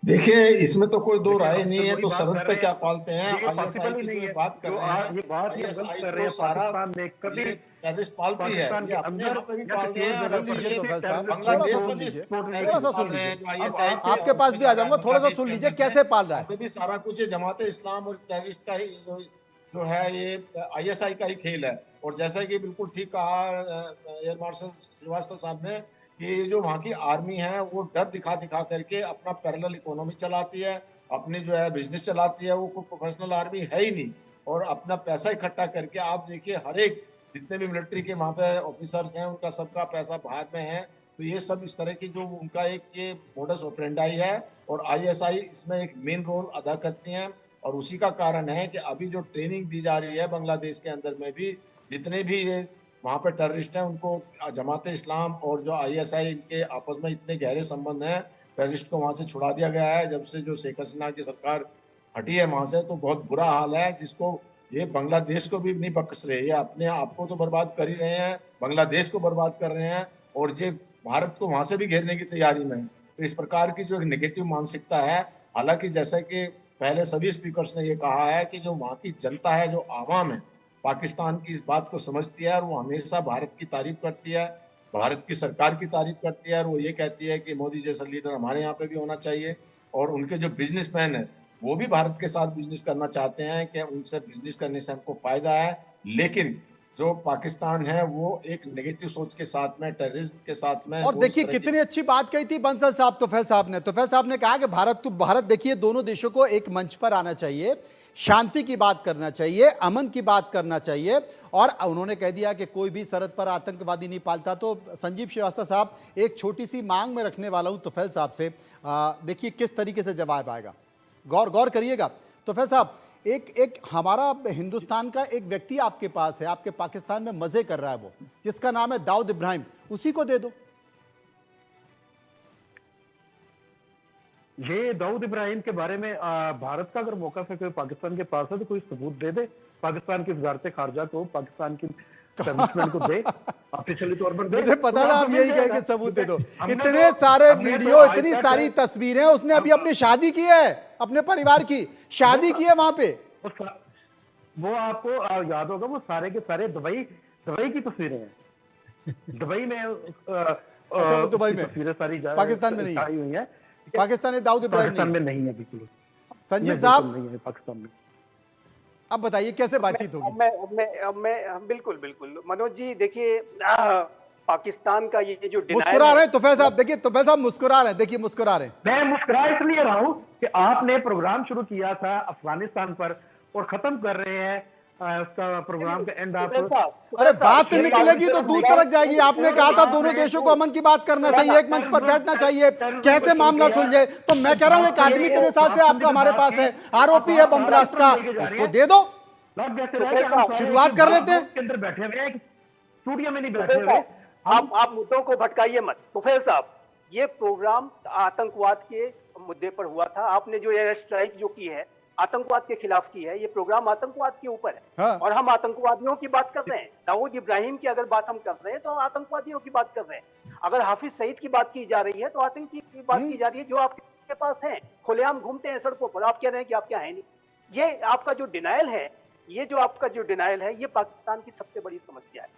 देखिए, इसमें तो कोई दो राय नहीं है। तो सरहद पे क्या पालते हैं? आईएसआई की जो बात कर रहे हैं, ये बात ये गलत कर रहे हैं। पाकिस्तान ने कभी टेररिस्ट पालती है, ये अपने यहाँ पे भी पाल रहे हैं। बांग्लादेश में भी थोड़ा सा सुन लीजिए, आपके पास भी आ जाऊंगा, थोड़ा सा सुन लीजिए कैसे पाल रहा है। भी सारा कुछ जमात इस्लाम और टेररिस्ट का ही जो है, ये आईएसआई का ही खेल है। और जैसा कि बिल्कुल ठीक कहा एयर मार्शल श्रीवास्तव साहब ने कि जो वहाँ की आर्मी है वो डर दिखा दिखा करके अपना पैरेलल इकोनॉमी चलाती है, अपनी जो है बिजनेस चलाती है। वो कोई प्रोफेशनल आर्मी है ही नहीं, और अपना पैसा इकट्ठा करके आप देखिए, हर एक जितने भी मिलिट्री के वहाँ पे ऑफिसर्स हैं, उनका सबका पैसा बाहर में है। तो ये सब इस तरह की जो उनका एक ये मोडस ऑपरेंडाई है, और आईएसआई इसमें एक मेन रोल अदा करती हैं। और उसी का कारण है कि अभी जो ट्रेनिंग दी जा रही है बांग्लादेश के अंदर में भी, जितने भी ये वहाँ पे टेररिस्ट हैं, उनको जमात इस्लाम और जो आईएसआई, इनके आपस में इतने गहरे संबंध हैं। टेररिस्ट को वहाँ से छुड़ा दिया गया है जब से जो शेख हसीना की सरकार हटी है वहाँ से। तो बहुत बुरा हाल है, जिसको ये बांग्लादेश को भी नहीं बख्श रहे। ये अपने आप को तो बर्बाद कर ही रहे हैं, बांग्लादेश को बर्बाद कर रहे हैं, और ये भारत को वहाँ से भी घेरने की तैयारी में। तो इस प्रकार की जो एक नेगेटिव मानसिकता है, हालांकि जैसा कि पहले सभी स्पीकर्स ने ये कहा है कि जो वहाँ की जनता है, जो आवाम है, पाकिस्तान की इस बात को समझती है, और वो हमेशा भारत की तारीफ करती है, भारत की सरकार की तारीफ करती है। और वो ये कहती है कि मोदी जैसा लीडर हमारे यहाँ पे भी होना चाहिए। और उनके जो बिजनेसमैन है, वो भी भारत के साथ बिजनेस करना चाहते हैं कि उनसे बिजनेस करने से हमको फायदा है। लेकिन जो पाकिस्तान है वो एक नेगेटिव सोच के साथ में, टेररिज्म के साथ में। और देखिए कितनी अच्छी बात कही थी बंसल साहब, तुफैल साहब ने कहा कि भारत देखिए, दोनों देशों को एक मंच पर आना चाहिए, शांति की बात करना चाहिए, अमन की बात करना चाहिए। और उन्होंने कह दिया कि कोई भी सरहद पर आतंकवादी नहीं पालता। तो संजीव श्रीवास्तव साहब, एक छोटी सी मांग में रखने वाला हूं तुफैल साहब से, देखिए किस तरीके से जवाब आएगा, गौर करिएगा। तुफैल साहब, एक हमारा हिंदुस्तान का एक व्यक्ति आपके पास है, आपके पाकिस्तान में मजे कर रहा है, वो जिसका नाम है दाऊद इब्राहिम, उसी को दे दो। ये दाऊद इब्राहिम के बारे में भारत का अगर मौका से कोई पाकिस्तान के पास है तो कोई सबूत दे दे, पाकिस्तान की वजारत खारजा को, पाकिस्तान की एस्टेब्लिशमेंट को दे, ऑफिशियली तौर पर दे। मुझे पता ना, आप यही कहे कि सबूत दे दो। इतने सारे वीडियो, इतनी सारी तस्वीरें, उसने अभी अपनी शादी की है, अपने परिवार की शादी की है वहां पे। वो आपको याद होगा, वो सारे के सारे दुबई की तस्वीरें हैं। दुबई में अच्छा, वो दुबई में तस्वीरें सारी पाकिस्तान में नहीं हुई है। पाकिस्तान में दाऊद इब्राहिम में नहीं है, बिल्कुल संजीव साहब नहीं है पाकिस्तान में। अब बताइए कैसे बातचीत होगी? मैं बिल्कुल मनोज जी, देखिए पाकिस्तान का ये जो मुस्कुरा रहे हैं तुफैल साहब, देखिए तुफैल साहब मुस्कुरा रहे हैं, देखिए मुस्कुरा रहे हैं। मैं मुस्कुरा इसलिए रहा हूं कि आपने प्रोग्राम शुरू किया था अफगानिस्तान पर और खत्म कर रहे हैं उसका प्रोग्राम का एंड आप अरे बात निकलेगी तो दूर तक जाएगी। आपने कहा था दोनों देशों को अमन की बात करना चाहिए, एक मंच पर बैठना चाहिए, कैसे मामला सुलझे। तो मैं कह रहा हूं एक आदमी 3 साल से आपका हमारे पास है, आरोपी है बम ब्लास्ट का, उसको दे दो, शुरुआत कर लेते हैं। अंदर बैठे हुए हैं, स्टूडियो में नहीं बैठे हुए। आप मुद्दों को भटकाइए मत। तुफैल साहब, ये प्रोग्राम आतंकवाद के मुद्दे पर हुआ था। आपने जो एयर स्ट्राइक जो की है आतंकवाद के खिलाफ की है, ये प्रोग्राम आतंकवाद के ऊपर है। हाँ। और हम आतंकवादियों की बात कर रहे हैं। दाऊद इब्राहिम की अगर बात हम कर रहे हैं तो हम आतंकवादियों की बात कर रहे हैं। अगर हाफिज सईद की बात की जा रही है तो आतंकी की बात की जा रही है, जो आपके पास है, खुलेआम घूमते हैं सड़कों पर। आप कह रहे हैं कि आप क्या है नहीं। ये आपका जो डिनायल है, ये जो आपका जो डिनायल है, ये पाकिस्तान की सबसे बड़ी समस्या है।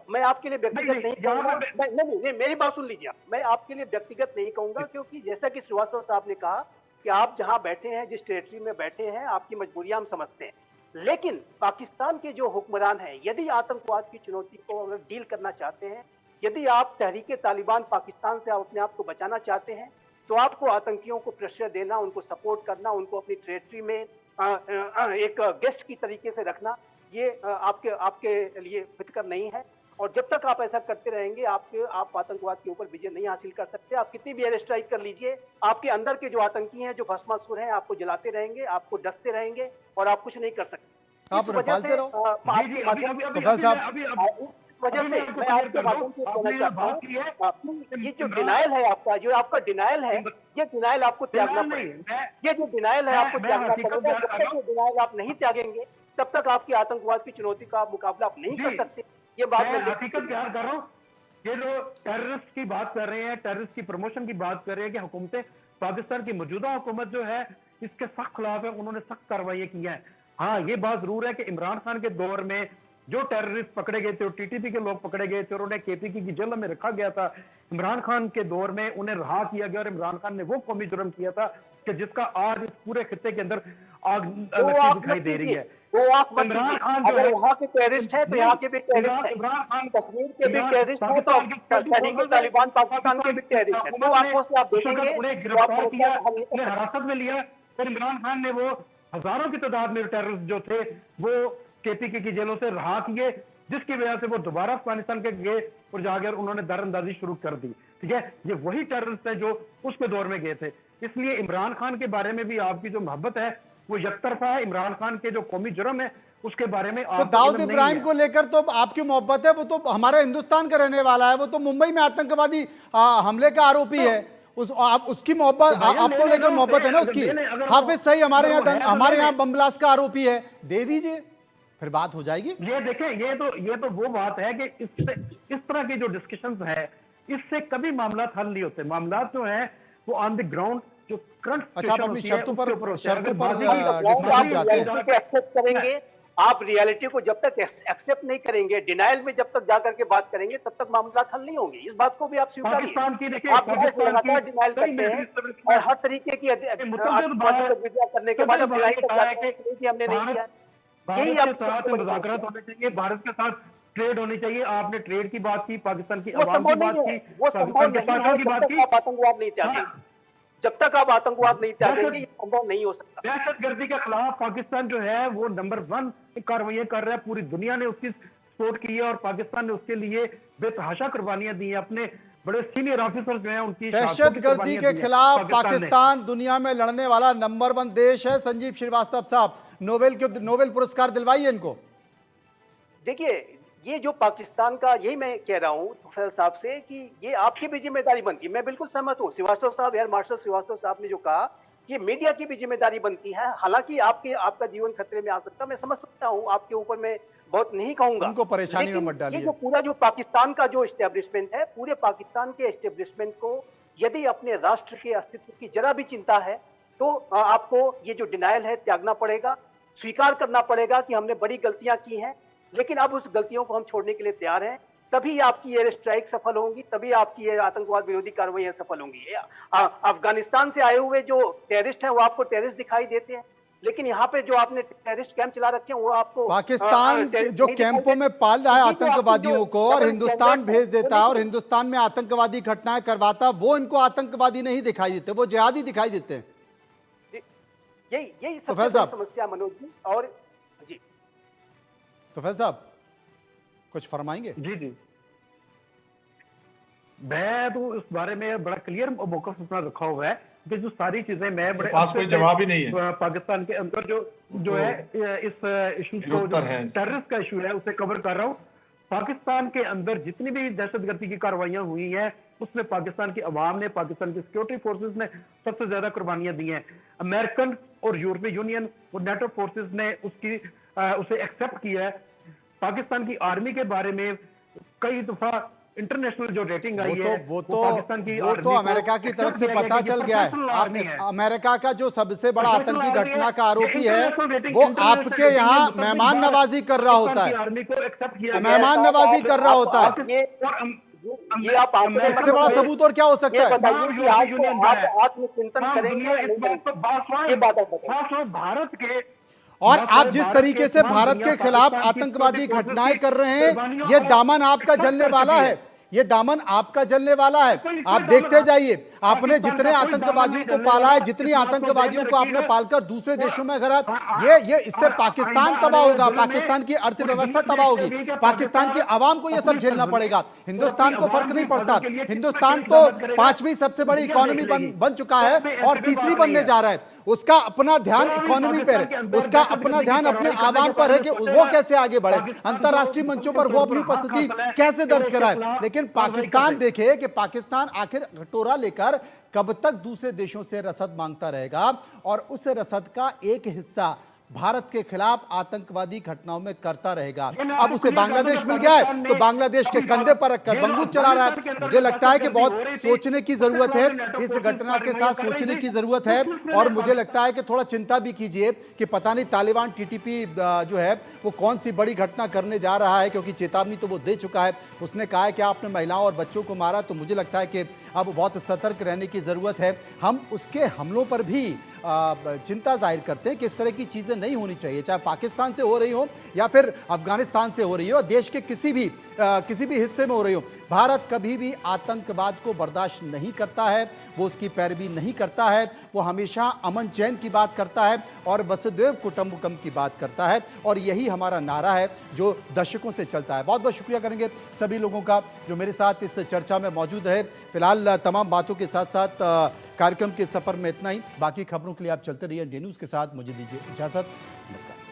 मैं आपके लिए व्यक्तिगत नहीं कहूंगा, नहीं, मेरी बात सुन लीजिए। मैं आपके लिए व्यक्तिगत नहीं कहूंगा, क्योंकि जैसा कि श्रीवास्तव साहब ने कहा कि आप जहां बैठे हैं, जिस टेरिटरी में बैठे हैं, आपकी मजबूरियां हम समझते हैं। लेकिन पाकिस्तान के जो हुक्मरान हैं, यदि आतंकवाद की चुनौती को अगर डील करना चाहते हैं, यदि आप तहरीके तालिबान पाकिस्तान से आप अपने आप को बचाना चाहते हैं, तो आपको आतंकियों को प्रेशर देना, उनको सपोर्ट करना, उनको अपनी टेरिटरी में एक गेस्ट की तरीके से रखना, ये आपके लिए हितकर नहीं है। और जब तक आप ऐसा करते रहेंगे, आप आतंकवाद के ऊपर विजय नहीं हासिल कर सकते। आप कितनी भी एयर स्ट्राइक कर लीजिए, आपके अंदर के जो आतंकी हैं, जो भस्मासुर हैं, आपको जलाते रहेंगे, आपको डसते रहेंगे और आप कुछ नहीं कर सकते। आप पालते रहो। वजह से मैं आपके माध्यम से कहना चाहता हूँ, ये जो डिनायल है आपका, जो आपका डिनायल है, ये डिनायल आपको त्यागना पड़ेगा। ये जो डिनायल है आपको त्यागना पड़ेगा। जब तक ये डिनायल आप नहीं त्यागेंगे, तब तक आपकी आतंकवाद की चुनौती का मुकाबला आप नहीं कर सकते। ये बात मैं हकीकत प्यार कर रहा हूँ। ये जो टेररिस्ट की बात कर रहे हैं, टेररिस्ट की प्रमोशन की बात कर रहे हैं कि हुकूमतें, पाकिस्तान की मौजूदा हुकूमत जो है इसके सख्त खिलाफ है, उन्होंने सख्त कार्रवाई की है। हाँ, ये बात जरूर है कि इमरान खान के दौर में जो टेररिस्ट पकड़े गए थे और टीटीपी के लोग पकड़े गए थे और उन्हें केपीके की जेल में रखा गया था, इमरान खान के दौर में उन्हें रहा किया गया और इमरान खान ने वो कौमी जुर्म किया था कि जिसका आज इस पूरे खित्ते के अंदर आग दिखाई दे रही है। इमरान खान अगर यहाँ के टेररिस्ट है तो यहाँ के भी टेररिस्ट है, कश्मीर के भी टेररिस्ट है, तो तहरीक तालिबान पाकिस्तान के भी टेररिस्ट है। तो आंखों से आप देखेंगे, उन्हें गिरफ्तार किया, उन्हें हिरासत में लिया और इमरान खान ने वो हजारों की तादाद में टेररिस्ट जो थे वो केपीके की जेलों से रहा किए, जिसकी वजह से वो दोबारा अफगानिस्तान के गए और जाकर उन्होंने दरअंदाजी शुरू कर दी। ठीक है, ये वही टेररिस्ट है जो उसके दौर में गए थे। इसलिए इमरान खान के बारे में भी आपकी जो मोहब्बत है वो यकतरफा है। इमरान खान के जो कौमी जुर्म है उसके बारे में तो दाऊद इब्राहिम को लेकर तो आपकी मोहब्बत है, वो तो हमारा हिंदुस्तान का रहने वाला है, वो तो मुंबई में आतंकवादी हमले का आरोपी है। उसकी मोहब्बत आपको लेकर मोहब्बत है ना उसकी। हाफिज सईद हमारे यहाँ बम ब्लास्ट का आरोपी है, दे दीजिए, फिर बात हो जाएगी। ये देखें, ये तो वो बात है कि इस तरह की जो डिस्कशंस है, इससे कभी मामला हल नहीं होते। मामला जो है वो ऑन द ग्राउंड जो करंट अच्छा, आप अपनी शर्तों पर एक्सेप्ट करेंगे। आप रियलिटी को जब तक एक्सेप्ट नहीं करेंगे, डिनाइल में जब तक जाकर के बात करेंगे, तब तक मामला हल नहीं होंगे। इस बात को भी आप स्वीकार कीजिए। आप लगातार डिनाइल करते हैं और हर तरीके की करने के बाद हमने नहीं किया। यही आपके मुज़ाकरात होने चाहिए, भारत के साथ ट्रेड होनी चाहिए। आपने ट्रेड की बात की, पाकिस्तान की आवाम की बात की, वो संभव नहीं है जब तक आप आतंकवाद नहीं त्यागेंगे। जब तक आप आतंकवाद नहीं त्यागेंगे ये संभव नहीं हो सकता। दहशतगर्दी के खिलाफ पाकिस्तान जो है वो नंबर 1 कार्रवाई कर रहा है। पूरी दुनिया ने उसकी सपोर्ट की है और पाकिस्तान ने उसके लिए बेतहाशा कुर्बानियां दी है। अपने बड़े सीनियर ऑफिसर जो है उनकी दहशतगर्दी के खिलाफ पाकिस्तान दुनिया में लड़ने वाला नंबर 1 देश है। संजीव श्रीवास्तव साहब, नोबेल पुरस्कार दिलवाइए इनको। देखिए, ये जो पाकिस्तान का, यही मैं कह रहा हूँ तुफैल साहब से कि ये आपकी भी जिम्मेदारी बनती है। मैं बिल्कुल सहमत हूँ श्रीवास्तव साहब, एयर मार्शल श्रीवास्तव साहब ने जो कहा कि मीडिया की भी जिम्मेदारी बनती है। हालांकि आपका जीवन खतरे में आ सकता है, मैं समझ सकता हूँ, आपके ऊपर मैं बहुत नहीं कहूंगा, उनको परेशानी में मत डालिए। ये जो पूरा जो पाकिस्तान का जो एस्टेब्लिशमेंट है, पूरे पाकिस्तान के एस्टेब्लिशमेंट को यदि अपने राष्ट्र के अस्तित्व की जरा भी चिंता है तो आपको ये जो डिनायल है त्यागना पड़ेगा, स्वीकार करना पड़ेगा कि हमने बड़ी गलतियां की हैं, लेकिन अब उस गलतियों को हम छोड़ने के लिए तैयार हैं। तभी आपकी एयर स्ट्राइक सफल होंगी, तभी आपकी ये आतंकवाद विरोधी कार्रवाइयां सफल होंगी। अफगानिस्तान से आए हुए जो टेररिस्ट हैं वो आपको टेररिस्ट दिखाई देते हैं, लेकिन यहाँ पे जो आपने टेररिस्ट कैंप चला रखे हैं वो आपको पाकिस्तान जो कैंपों में पाल रहा है आतंकवादियों को और हिंदुस्तान भेज देता है और हिंदुस्तान में आतंकवादी घटनाएं करवाता, वो इनको आतंकवादी नहीं दिखाई देते, वो जिहादी दिखाई देते हैं। यही सबसे बड़ी समस्या मनोज जी। और जी तो फैज साहब कुछ फरमाएंगे? जी जी, मैं तो इस बारे में बड़ा क्लियर मौका अपना रखा हुआ है कि जो सारी चीजें मैं बड़े पास कोई जवाब ही नहीं है। पाकिस्तान के अंदर जो है इस इशू को, निरुत्तर है। टेररिस्ट का इशू है, उसे कवर कर रहा हूँ। पाकिस्तान के अंदर जितनी भी दहशतगर्दी की कार्रवाइयां हुई हैं, उसमें पाकिस्तान की अवाम ने, पाकिस्तान की सिक्योरिटी फोर्सेस ने सबसे ज्यादा कुर्बानियां दी हैं। अमेरिकन और यूरोपीय यूनियन और नेटो फोर्सेस ने उसे एक्सेप्ट किया है। पाकिस्तान की आर्मी के बारे में कई दफा इंटरनेशनल जो रेटिंग आई है वो पाकिस्तान की तो अमेरिका की तरफ से पता चल गया है। आपने अमेरिका का जो सबसे बड़ा आतंकी घटना का आरोपी है वो आपके यहाँ मेहमान नवाजी कर रहा होता है, आर्मी को एक्सेप्ट किया, मेहमान नवाजी कर रहा होता है। ये आप इससे बड़ा सबूत और क्या हो सकता है? बताइए कि आप आत्मचिंतन करेंगे या नहीं करेंगे? ये बात आप बताइए। भारत के और आप जिस तरीके से भारत के खिलाफ आतंकवादी घटनाएं कर रहे हैं, ये दामन आपका जलने वाला है, ये दामन आपका जलने वाला है। आप देखते जाइए, आपने जितने आतंकवादियों को पाला है, जितनी आतंकवादियों को आपने पालकर दूसरे देशों में अगर आप ये इससे पाकिस्तान तबाह होगा, पाकिस्तान की अर्थव्यवस्था तबाह होगी, पाकिस्तान की आवाम को यह सब झेलना पड़ेगा। हिंदुस्तान को फर्क नहीं पड़ता, हिंदुस्तान तो 5वीं सबसे बड़ी इकोनॉमी बन चुका है और तीसरी बनने जा रहा है। उसका अपना ध्यान इकोनॉमी पर है, उसका अपना ध्यान अपने आवाम पर है कि वो कैसे आगे बढ़े, अंतरराष्ट्रीय मंचों पर वो अपनी उपस्थिति कैसे दर्ज कराए। लेकिन पाकिस्तान देखे कि पाकिस्तान आखिर कटोरा लेकर कब तक दूसरे देशों से रसद मांगता रहेगा, और उस रसद का एक हिस्सा भारत के खिलाफ आतंकवादी घटनाओं में करता रहेगा। अब उसे बांग्लादेश मिल गया है तो बांग्लादेश के कंधे पर रखकर बंदूक चला रहा है। मुझे लगता है कि बहुत सोचने की जरूरत है, इस घटना के साथ सोचने की जरूरत है। और मुझे लगता है कि थोड़ा चिंता भी कीजिए कि पता नहीं तालिबान टीटीपी जो है वो कौन सी बड़ी घटना करने जा रहा है, क्योंकि चेतावनी तो वो दे चुका है। उसने कहा है कि आपने महिलाओं और बच्चों को मारा, तो मुझे लगता है कि अब बहुत सतर्क रहने की जरूरत है। हम उसके हमलों पर भी चिंता जाहिर करते हैं कि इस तरह की चीजें नहीं होनी चाहिए, चाहे पाकिस्तान से हो रही हो या फिर अफगानिस्तान से हो रही हो, देश के किसी भी हिस्से में हो रही हो। भारत कभी भी आतंकवाद को बर्दाश्त नहीं करता है, वो उसकी पैरवी नहीं करता है। वो हमेशा अमन चैन की बात करता है और वसुधैव कुटुंबकम की बात करता है, और यही हमारा नारा है जो दशकों से चलता है। बहुत बहुत शुक्रिया करेंगे सभी लोगों का जो मेरे साथ इस चर्चा में मौजूद रहे। फिलहाल तमाम बातों के साथ साथ कार्यक्रम के सफर में इतना ही। बाकी खबरों के लिए आप चलते रहिए इंडिया न्यूज़ के साथ। मुझे दीजिए इजाजत, नमस्कार।